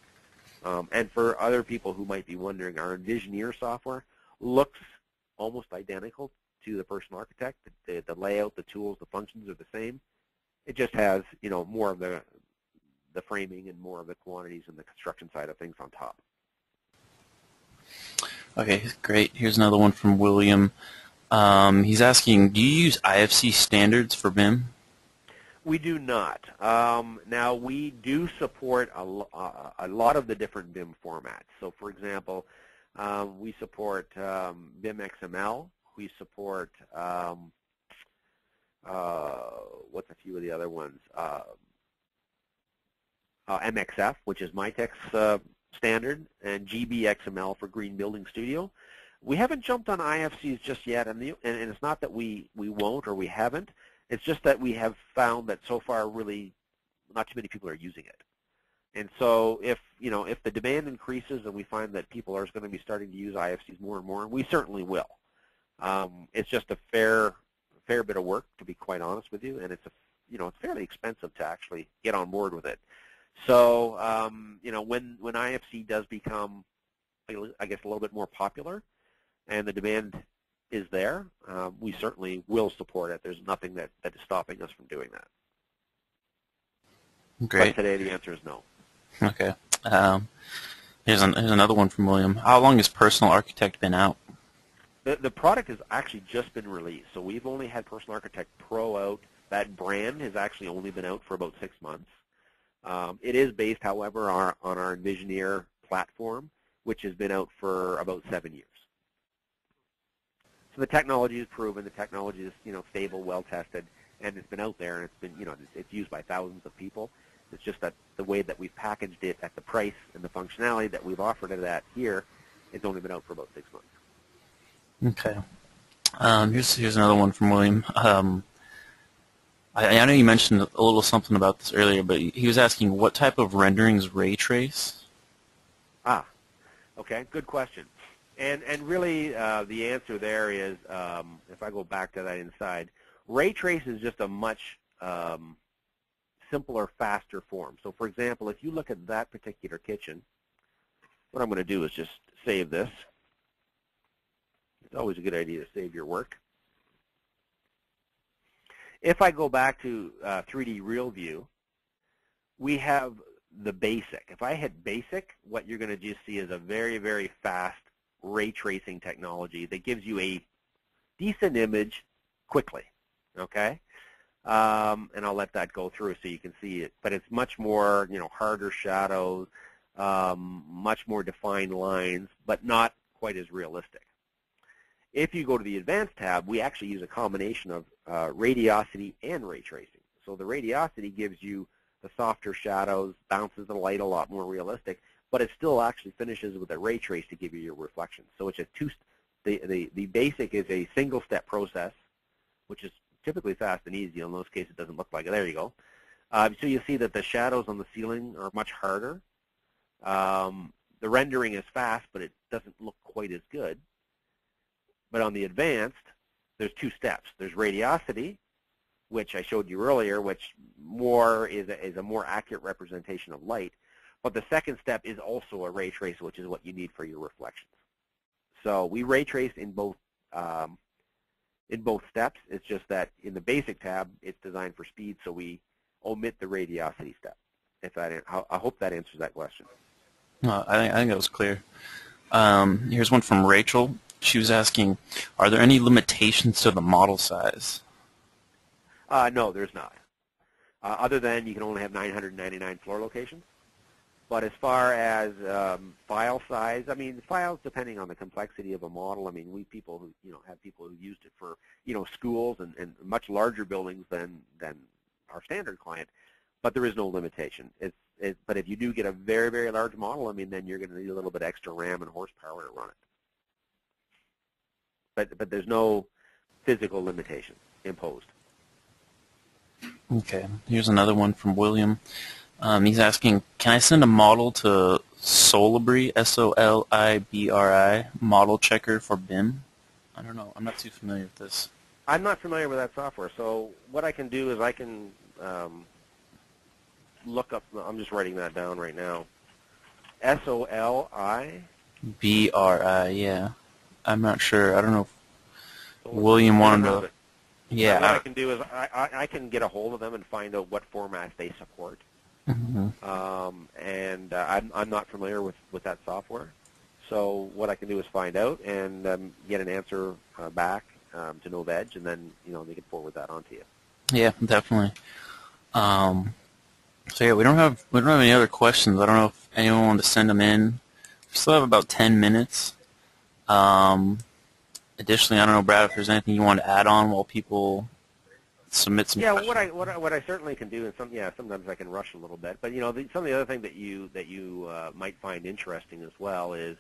And for other people who might be wondering, our Envisioneer software looks almost identical to the Personal Architect. The layout, the tools, the functions are the same. It just has more of the framing and more of the quantities and the construction side of things on top. Okay, great. Here's another one from William. He's asking, do you use IFC standards for BIM? We do not. Now, we do support a lot of the different BIM formats. So, for example, we support BIM XML. We support, what's a few of the other ones? MXF, which is MyTex standard, and GBXML for Green Building Studio. We haven't jumped on IFCs just yet, and it's not that we won't or we haven't. It's just that we have found that so far really not too many people are using it. And so if the demand increases and we find that people are going to be starting to use IFCs more and more, we certainly will. It's just a fair bit of work, to be quite honest with you, and it's it's fairly expensive to actually get on board with it. So when IFC does become, I guess, a little bit more popular, and the demand is there, we certainly will support it. There's nothing that is stopping us from doing that. Great. But today the answer is no. Okay. Here's another one from William. How long has Personal Architect been out? The product has actually just been released. So we've only had Personal Architect Pro out. That brand has actually only been out for about 6 months. It is based, however, on our Envisioneer platform, which has been out for about 7 years. So the technology is proven, the technology is stable, well tested, and it's been out there, and it's been it's used by thousands of people. It's just that the way that we've packaged it at the price and the functionality that we've offered it at here, it's only been out for about 6 months. Okay. Here's another one from William. I know you mentioned a little something about this earlier, but he was asking what type of renderings ray trace? Okay, good question. And really the answer there is, if I go back to that inside, ray trace is just a much simpler, faster form. So for example, if you look at that particular kitchen, what I'm going to do is just save this. It's always a good idea to save your work. If I go back to 3D Real View, we have the basic. If I hit basic, what you're going to just see is a very, very fast ray tracing technology that gives you a decent image quickly, okay? And I'll let that go through so you can see it. But it's much more, harder shadows, much more defined lines, but not quite as realistic. If you go to the Advanced tab, we actually use a combination of radiosity and ray tracing. So the radiosity gives you the softer shadows, bounces the light a lot more realistic, but it still actually finishes with a ray trace to give you your reflections. So it's just the basic is a single-step process, which is typically fast and easy. In most cases, it doesn't look like it. There you go. So you see that the shadows on the ceiling are much harder. The rendering is fast, but it doesn't look quite as good. But on the Advanced, there's 2 steps. There's radiosity, which I showed you earlier, which is a more accurate representation of light. But the second step is also a ray trace, which is what you need for your reflections. So we ray trace in both steps. It's just that in the Basic tab, it's designed for speed, so we omit the radiosity step. I hope that answers that question. I think that was clear. Here's one from Rachel. She was asking, are there any limitations to the model size? No, there's not. Other than you can only have 999 floor locations. But as far as file size, I mean, files depending on the complexity of a model. I mean, we people who have people who used it for schools and much larger buildings than our standard client. But there is no limitation. But if you do get a very, very large model, I mean, then you're going to need a little bit extra RAM and horsepower to run it. But there's no physical limitation imposed. Okay, here's another one from William. He's asking, can I send a model to Solibri, S-O-L-I-B-R-I, model checker for BIM? I don't know. I'm not too familiar with this. I'm not familiar with that software, so what I can do is I can look up, I'm just writing that down right now, S-O-L-I? B-R-I, yeah. I'm not sure. I don't know if William wanted to... Yeah. What I can do is I can get a hold of them and find out what formats they support. And I'm not familiar with that software. So what I can do is find out and get an answer back to Novedge, and then they can forward that on to you. Yeah, definitely. So yeah, we don't have any other questions. I don't know if anyone wanted to send them in. We still have about 10 minutes. Additionally, I don't know, Brad, if there's anything you want to add on while people submit some questions. What I certainly can do, and sometimes I can rush a little bit, but some of the other thing that you might find interesting as well is,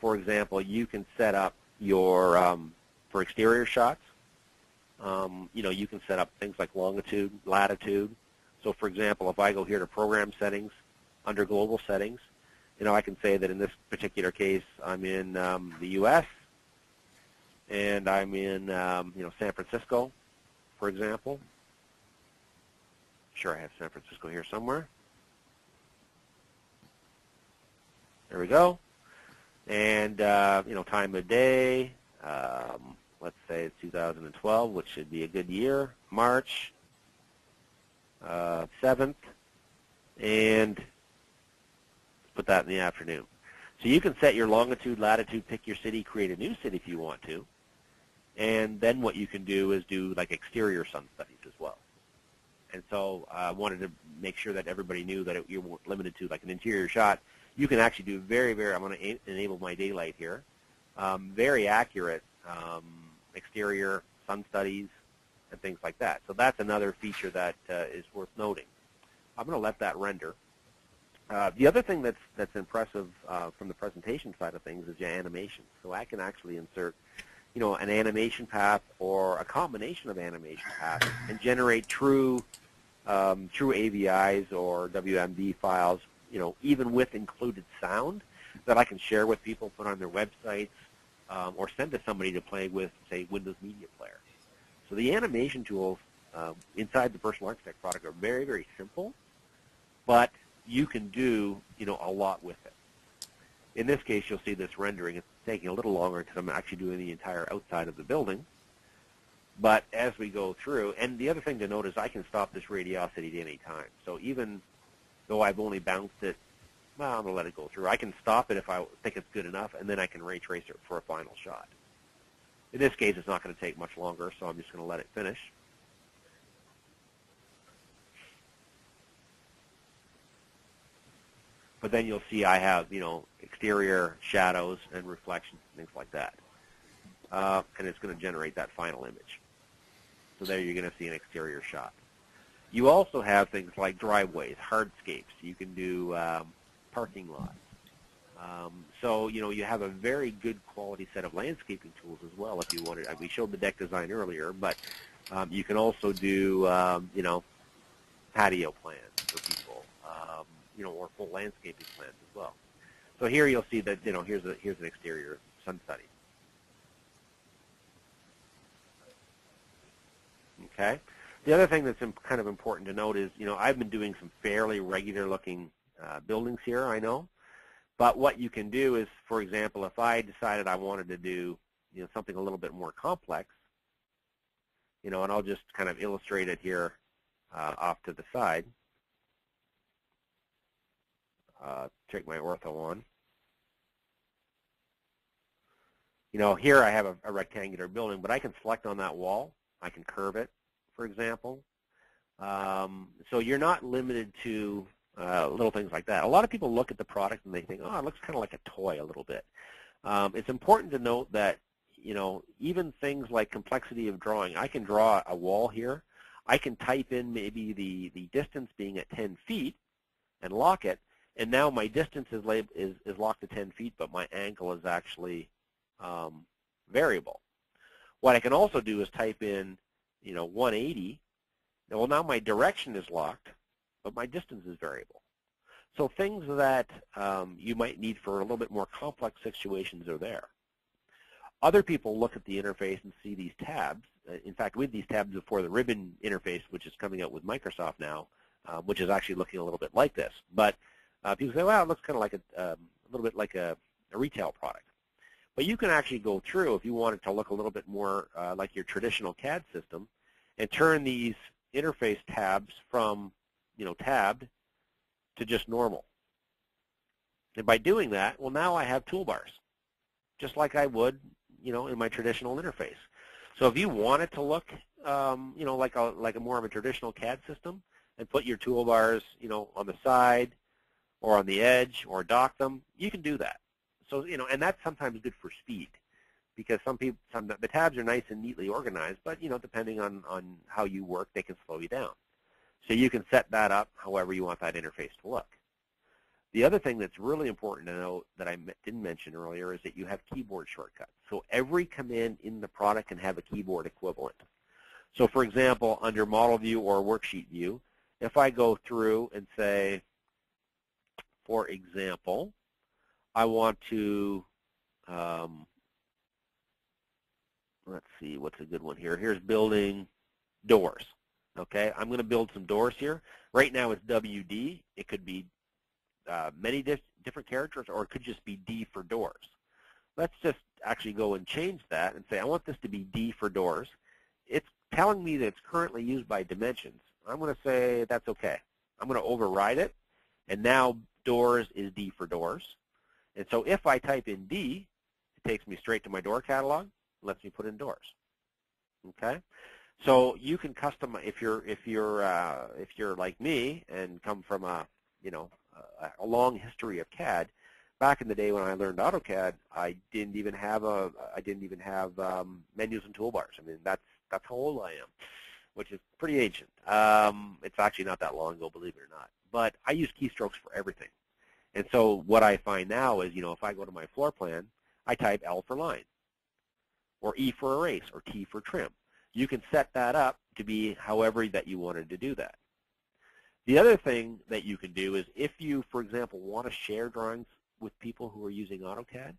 for example, you can set up your for exterior shots. You can set up things like longitude, latitude. So, for example, if I go here to Program Settings, under Global Settings, I can say that in this particular case, I'm in the U.S. and I'm in San Francisco, for example. Sure, I have San Francisco here somewhere. There we go. And time of day. Let's say it's 2012, which should be a good year, March 7th, and put that in the afternoon. So you can set your longitude, latitude, pick your city, create a new city if you want to, and then what you can do is do like exterior sun studies as well. And so I wanted to make sure that everybody knew that you weren't limited to like an interior shot. You can actually do very, very, I'm going to enable my daylight here, very accurate exterior sun studies and things like that. So that's another feature that is worth noting. I'm going to let that render. The other thing that's impressive from the presentation side of things is your animation. So I can actually insert, an animation path or a combination of animation paths and generate true AVIs or WMD files, even with included sound that I can share with people, put on their websites, or send to somebody to play with, say, Windows Media Player. So the animation tools inside the Personal Architect product are very, very simple, but you can do, a lot with it. In this case, you'll see this rendering. It's taking a little longer because I'm actually doing the entire outside of the building. But as we go through, and the other thing to note is I can stop this radiosity at any time. So even though I've only bounced it, well, I'm going to let it go through. I can stop it if I think it's good enough, and then I can ray trace it for a final shot. In this case, it's not going to take much longer, so I'm just going to let it finish. But then you'll see I have, exterior shadows and reflections, things like that. And it's going to generate that final image. So there you're going to see an exterior shot. You also have things like driveways, hardscapes. You can do parking lots. So, you have a very good quality set of landscaping tools as well if you wanted. We showed the deck design earlier, but you can also do, patio plans for people, or full landscaping plans as well. So here you'll see that, here's an exterior sun study. Okay. The other thing that's kind of important to note is, I've been doing some fairly regular-looking buildings here, I know. But what you can do is, for example, if I decided I wanted to do, something a little bit more complex, and I'll just kind of illustrate it here off to the side. Take my ortho on. Here I have a rectangular building, but I can select on that wall. I can curve it, for example. So you're not limited to little things like that. A lot of people look at the product and they think, oh, it looks kind of like a toy a little bit. It's important to note that, even things like complexity of drawing, I can draw a wall here. I can type in maybe the distance being at 10 feet, and lock it, and now my distance is locked to 10 feet, but my angle is actually variable. What I can also do is type in, 180. Well, now my direction is locked, but my distance is variable. So things that you might need for a little bit more complex situations are there. Other people look at the interface and see these tabs. In fact, with these tabs before the ribbon interface, which is coming out with Microsoft now, which is actually looking a little bit like this. But people say, well, it looks kind of like a little bit like a retail product. But you can actually go through, if you want it to look a little bit more like your traditional CAD system, and turn these interface tabs from, tabbed to just normal. And by doing that, well, now I have toolbars, just like I would, in my traditional interface. So if you want it to look, like a more of a traditional CAD system, and put your toolbars, on the side or on the edge or dock them, you can do that. So, and that's sometimes good for speed, because the tabs are nice and neatly organized, but, depending on how you work, they can slow you down. So you can set that up however you want that interface to look. The other thing that's really important to note that I didn't mention earlier is that you have keyboard shortcuts. So every command in the product can have a keyboard equivalent. So for example, under Model View or Worksheet View, if I go through and say, for example, I want to, let's see, what's a good one here? Here's building doors. Okay, I'm going to build some doors here. Right now it's WD. It could be many different characters, or it could just be D for doors. Let's just actually go and change that and say I want this to be D for doors. It's telling me that it's currently used by dimensions. I'm going to say that's okay. I'm going to override it, and now doors is D for doors. And so if I type in D, it takes me straight to my door catalog, lets me put in doors. Okay, so you can customize if you're like me and come from a long history of CAD. Back in the day when I learned AutoCAD, I didn't even have menus and toolbars. I mean, that's how old I am, which is pretty ancient. It's actually not that long ago, believe it or not. But I use keystrokes for everything. And so what I find now is, if I go to my floor plan, I type L for line, or E for erase, or T for trim. You can set that up to be however that you wanted to do that. The other thing that you can do is if you, for example, want to share drawings with people who are using AutoCAD,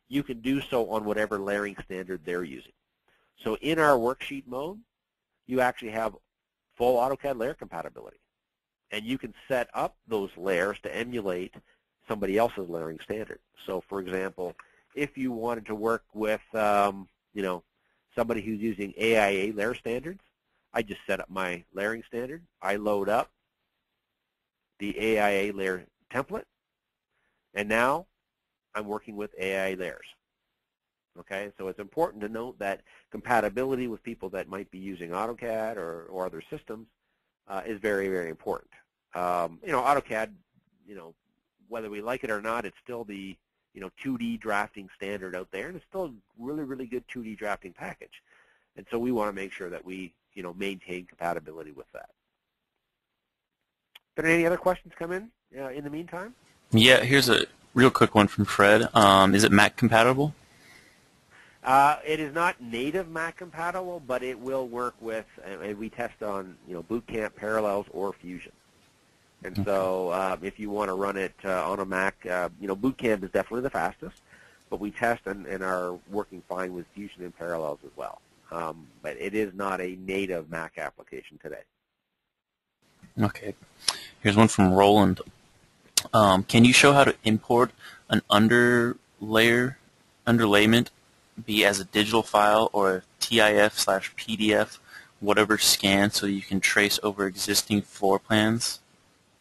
you can do so on whatever layering standard they're using. So in our worksheet mode, you actually have full AutoCAD layer compatibility. And you can set up those layers to emulate somebody else's layering standard. So for example, if you wanted to work with, somebody who's using AIA layer standards, I just set up my layering standard. I load up the AIA layer template, and now I'm working with AIA layers. Okay, so it's important to note that compatibility with people that might be using AutoCAD or other systems is very, very important. AutoCAD, whether we like it or not, it's still the 2D drafting standard out there, and it's still a really, really good 2D drafting package. And so we want to make sure that we, maintain compatibility with that. Did any other questions come in the meantime? Yeah, here's a real quick one from Fred. Is it Mac compatible? It is not native Mac compatible, but it will work with, and we test on, Boot Camp, Parallels, or Fusion. And so if you want to run it on a Mac, Boot Camp is definitely the fastest, but we test and are working fine with Fusion and Parallels as well. But it is not a native Mac application today. Okay. Here's one from Roland. Can you show how to import an underlayment, be as a digital file or a TIF/PDF, whatever scan, so you can trace over existing floor plans?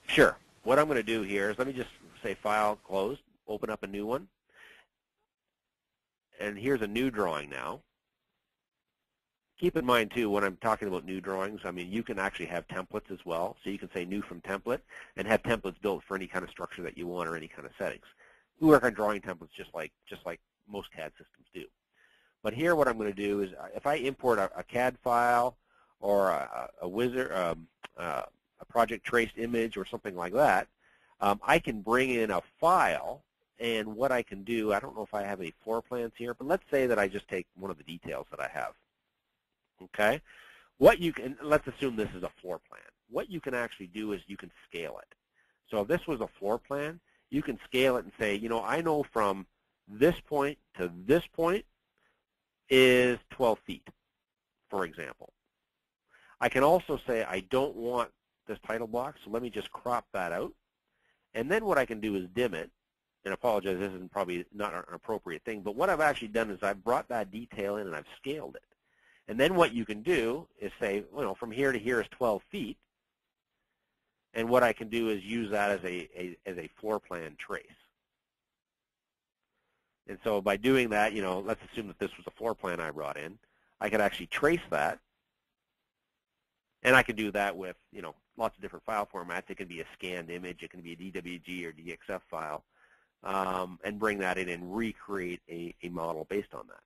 Sure. What I'm going to do here is let me just say File, Close, open up a new one. And here's a new drawing now. Keep in mind, too, when I'm talking about new drawings, I mean, you can actually have templates as well. So you can say New from Template and have templates built for any kind of structure that you want or any kind of settings. We work on drawing templates just like most CAD systems do. But here what I'm going to do is if I import a CAD file or a project traced image or something like that, I can bring in a file, and what I can do, I don't know if I have any floor plans here, but let's say that I just take one of the details that I have. Okay? What you can, let's assume this is a floor plan. What you can actually do is you can scale it. So if this was a floor plan, you can scale it and say, you know, I know from this point to this point is 12 feet, for example. I can also say I don't want this title block, so let me just crop that out. And then what I can do is dim it. And I apologize, this is probably not an appropriate thing, but what I've actually done is I've brought that detail in and I've scaled it. And then what you can do is say, you know, from here to here is 12 feet. And what I can do is use that as a floor plan trace. And so by doing that, you know, let's assume that this was a floor plan I brought in. I could actually trace that. And I can do that with, you know, lots of different file formats. It can be a scanned image. It can be a DWG or DXF file. And bring that in and recreate a model based on that.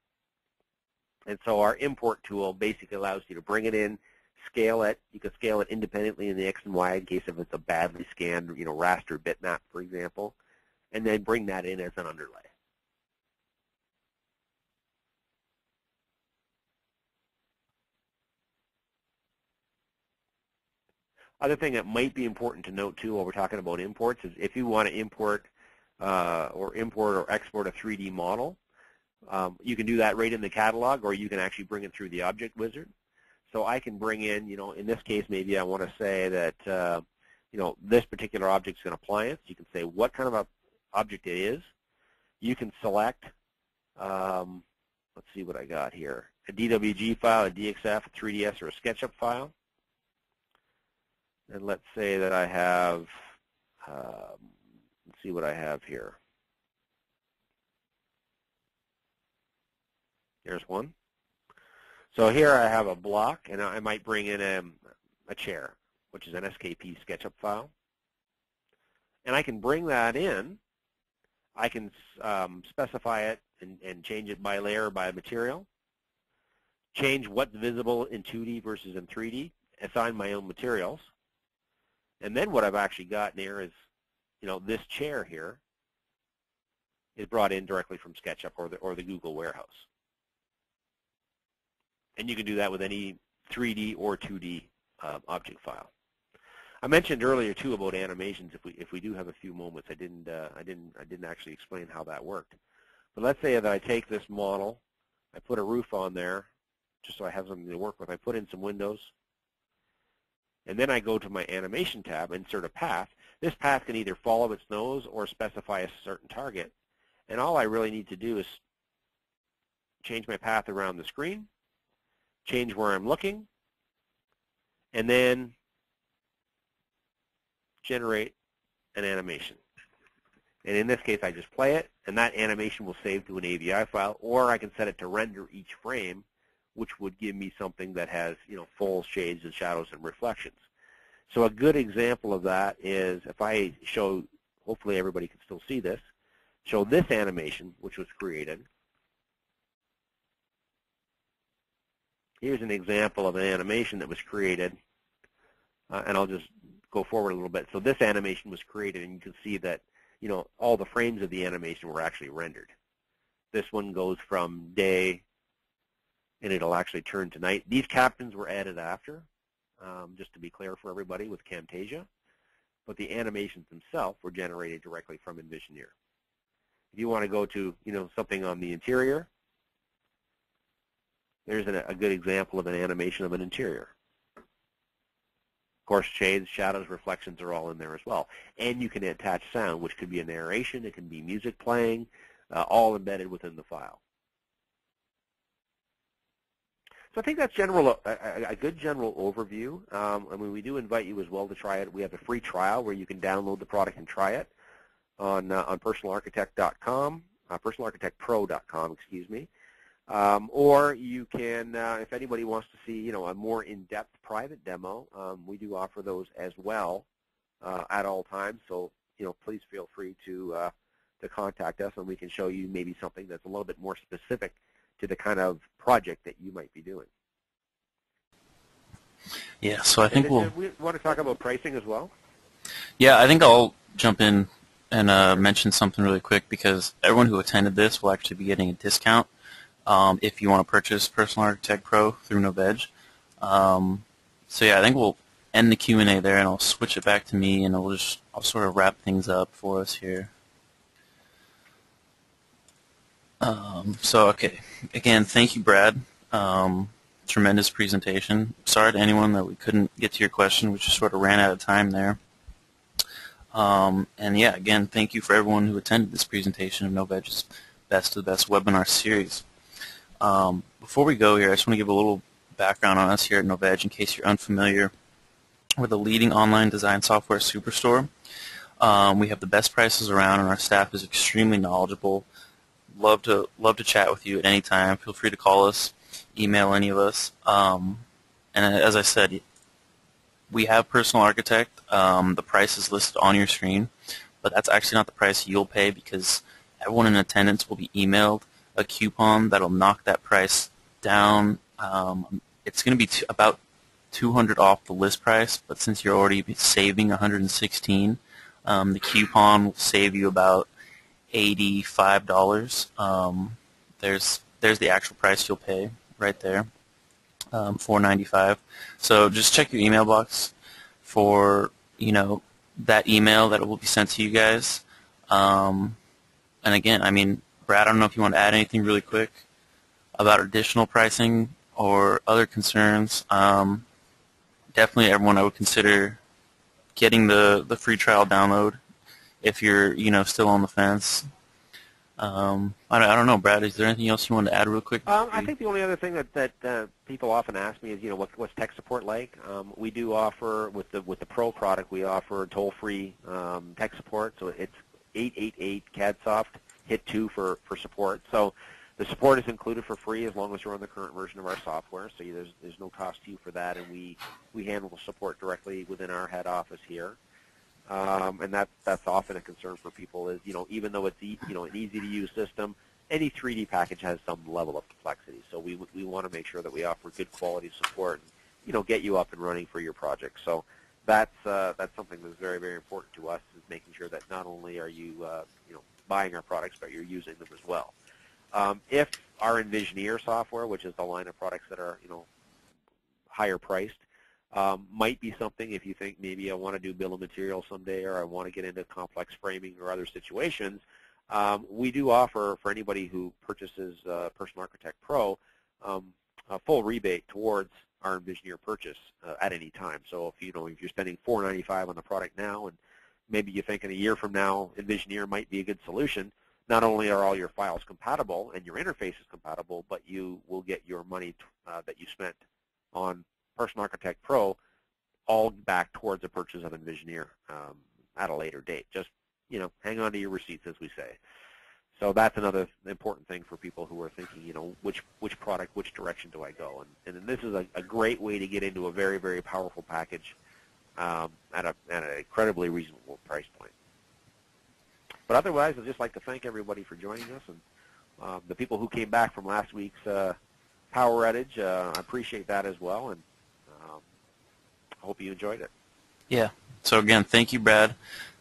And so our import tool basically allows you to bring it in, scale it. You can scale it independently in the X and Y in case if it's a badly scanned, you know, raster bitmap, for example, and then bring that in as an underlay. Other thing that might be important to note too while we're talking about imports is if you want to import or export a 3D model, you can do that right in the catalog, or you can actually bring it through the object wizard. So I can bring in, you know, in this case, maybe I want to say that, you know, this particular object is an appliance. You can say what kind of a object it is. You can select, let's see what I got here, a DWG file, a DXF, a 3DS, or a SketchUp file. And let's say that I have, let's see what I have here. Here's one. So here I have a block, and I might bring in a chair, which is an SKP SketchUp file. And I can bring that in. I can specify it and change it by layer or by material. Change what's visible in 2D versus in 3D. Assign my own materials. And then what I've actually got there is, you know, this chair here is brought in directly from SketchUp or the Google warehouse. And you can do that with any 3D or 2D object file. I mentioned earlier too about animations. If we do have a few moments, I didn't actually explain how that worked. But let's say that I take this model, I put a roof on there, just so I have something to work with. I put in some windows, and then I go to my animation tab, insert a path. This path can either follow its nose or specify a certain target. And all I really need to do is change my path around the screen, change where I'm looking, and then generate an animation. And in this case, I just play it, and that animation will save to an AVI file, or I can set it to render each frame, which would give me something that has, you know, full shades and shadows and reflections. So a good example of that is if I show, hopefully everybody can still see this, show this animation, which was created. Here's an example of an animation that was created, and I'll just go forward a little bit. So this animation was created, and you can see that, you know, all the frames of the animation were actually rendered. This one goes from day, and it'll actually turn to night. These captions were added after, just to be clear for everybody, with Camtasia, but the animations themselves were generated directly from Envisioneer. If you want to go to, you know, something on the interior, there's a good example of an animation of an interior. Of course, shades, shadows, reflections are all in there as well. And you can attach sound, which could be a narration, it can be music playing, all embedded within the file. So I think that's a good general overview. I mean, we do invite you as well to try it. We have a free trial where you can download the product and try it on personalarchitect.com, personalarchitectpro.com, excuse me. Or you can, if anybody wants to see, you know, a more in-depth private demo, we do offer those as well at all times. So, you know, please feel free to contact us, and we can show you maybe something that's a little bit more specific to the kind of project that you might be doing. Yeah, so I think we want to talk about pricing as well. Yeah, I think I'll jump in and mention something really quick because everyone who attended this will actually be getting a discount if you want to purchase Personal Architect Pro through Novedge. So yeah, I think we'll end the Q&A there, and I'll switch it back to me, and I'll sort of wrap things up for us here. So okay, again, thank you, Brad. Tremendous presentation. Sorry to anyone that we couldn't get to your question. We just sort of ran out of time there. And yeah, again, thank you for everyone who attended this presentation of Novedge's Best of the Best webinar series. Before we go here, I just want to give a little background on us here at Novedge in case you're unfamiliar. We're the leading online design software superstore. We have the best prices around, and our staff is extremely knowledgeable. Love to chat with you at any time. Feel free to call us, email any of us. And as I said, we have Personal Architect. The price is listed on your screen, but that's actually not the price you'll pay because everyone in attendance will be emailed a coupon that'll knock that price down. It's going to be about $200 off the list price, but since you're already saving $116, the coupon will save you about $85. There's the actual price you'll pay right there, $495. So just check your email box for that email that will be sent to you guys. And again, I mean, Brad, I don't know if you want to add anything really quick about additional pricing or other concerns. Definitely, everyone, I would consider getting the free trial download if you're still on the fence. I don't know, Brad. Is there anything else you want to add real quick? I think the only other thing that people often ask me is, what's tech support like? We do offer with the Pro product, we offer toll-free tech support. So it's 888 Cadsoft, hit 2 for support. So the support is included for free as long as you're on the current version of our software. So there's no cost to you for that, and we handle the support directly within our head office here. And that's often a concern for people is, even though it's an easy-to-use system, any 3D package has some level of complexity. So we want to make sure that we offer good quality support and, get you up and running for your project. So that's something that's very, very important to us, is making sure that not only are you, buying our products, but you're using them as well. If our Envisioneer software, which is the line of products that are, higher priced, might be something if you think maybe I want to do bill of materials someday, or I want to get into complex framing or other situations. We do offer, for anybody who purchases Personal Architect Pro, a full rebate towards our Envisioneer purchase at any time. So if you're spending $495 on the product now, and maybe you think in a year from now Envisioneer might be a good solution, not only are all your files compatible and your interface is compatible, but you will get your money that you spent on Personal Architect Pro all back towards the purchase of Envisioneer at a later date. Just, hang on to your receipts, as we say. So that's another important thing for people who are thinking, which product, which direction do I go? And this is a great way to get into a very, very powerful package at an incredibly reasonable price point. But otherwise, I'd just like to thank everybody for joining us, and the people who came back from last week's power outage. I appreciate that as well, and I hope you enjoyed it. Yeah. So again, thank you, Brad.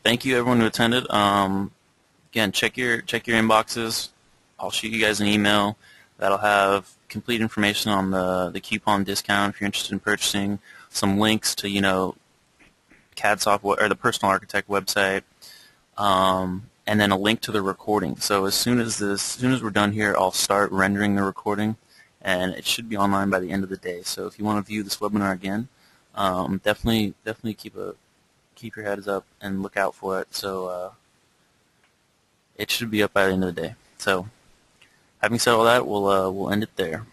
Thank you, everyone who attended. Again, check your inboxes. I'll shoot you guys an email that'll have complete information on the coupon discount if you're interested in purchasing, some links to Cadsoft or the Personal Architect website, and then a link to the recording. So as soon as we're done here, I'll start rendering the recording, and it should be online by the end of the day. So if you want to view this webinar again, definitely keep your heads up and look out for it. So it should be up by the end of the day. So having said all that, we'll end it there.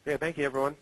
Yeah, thank you, everyone.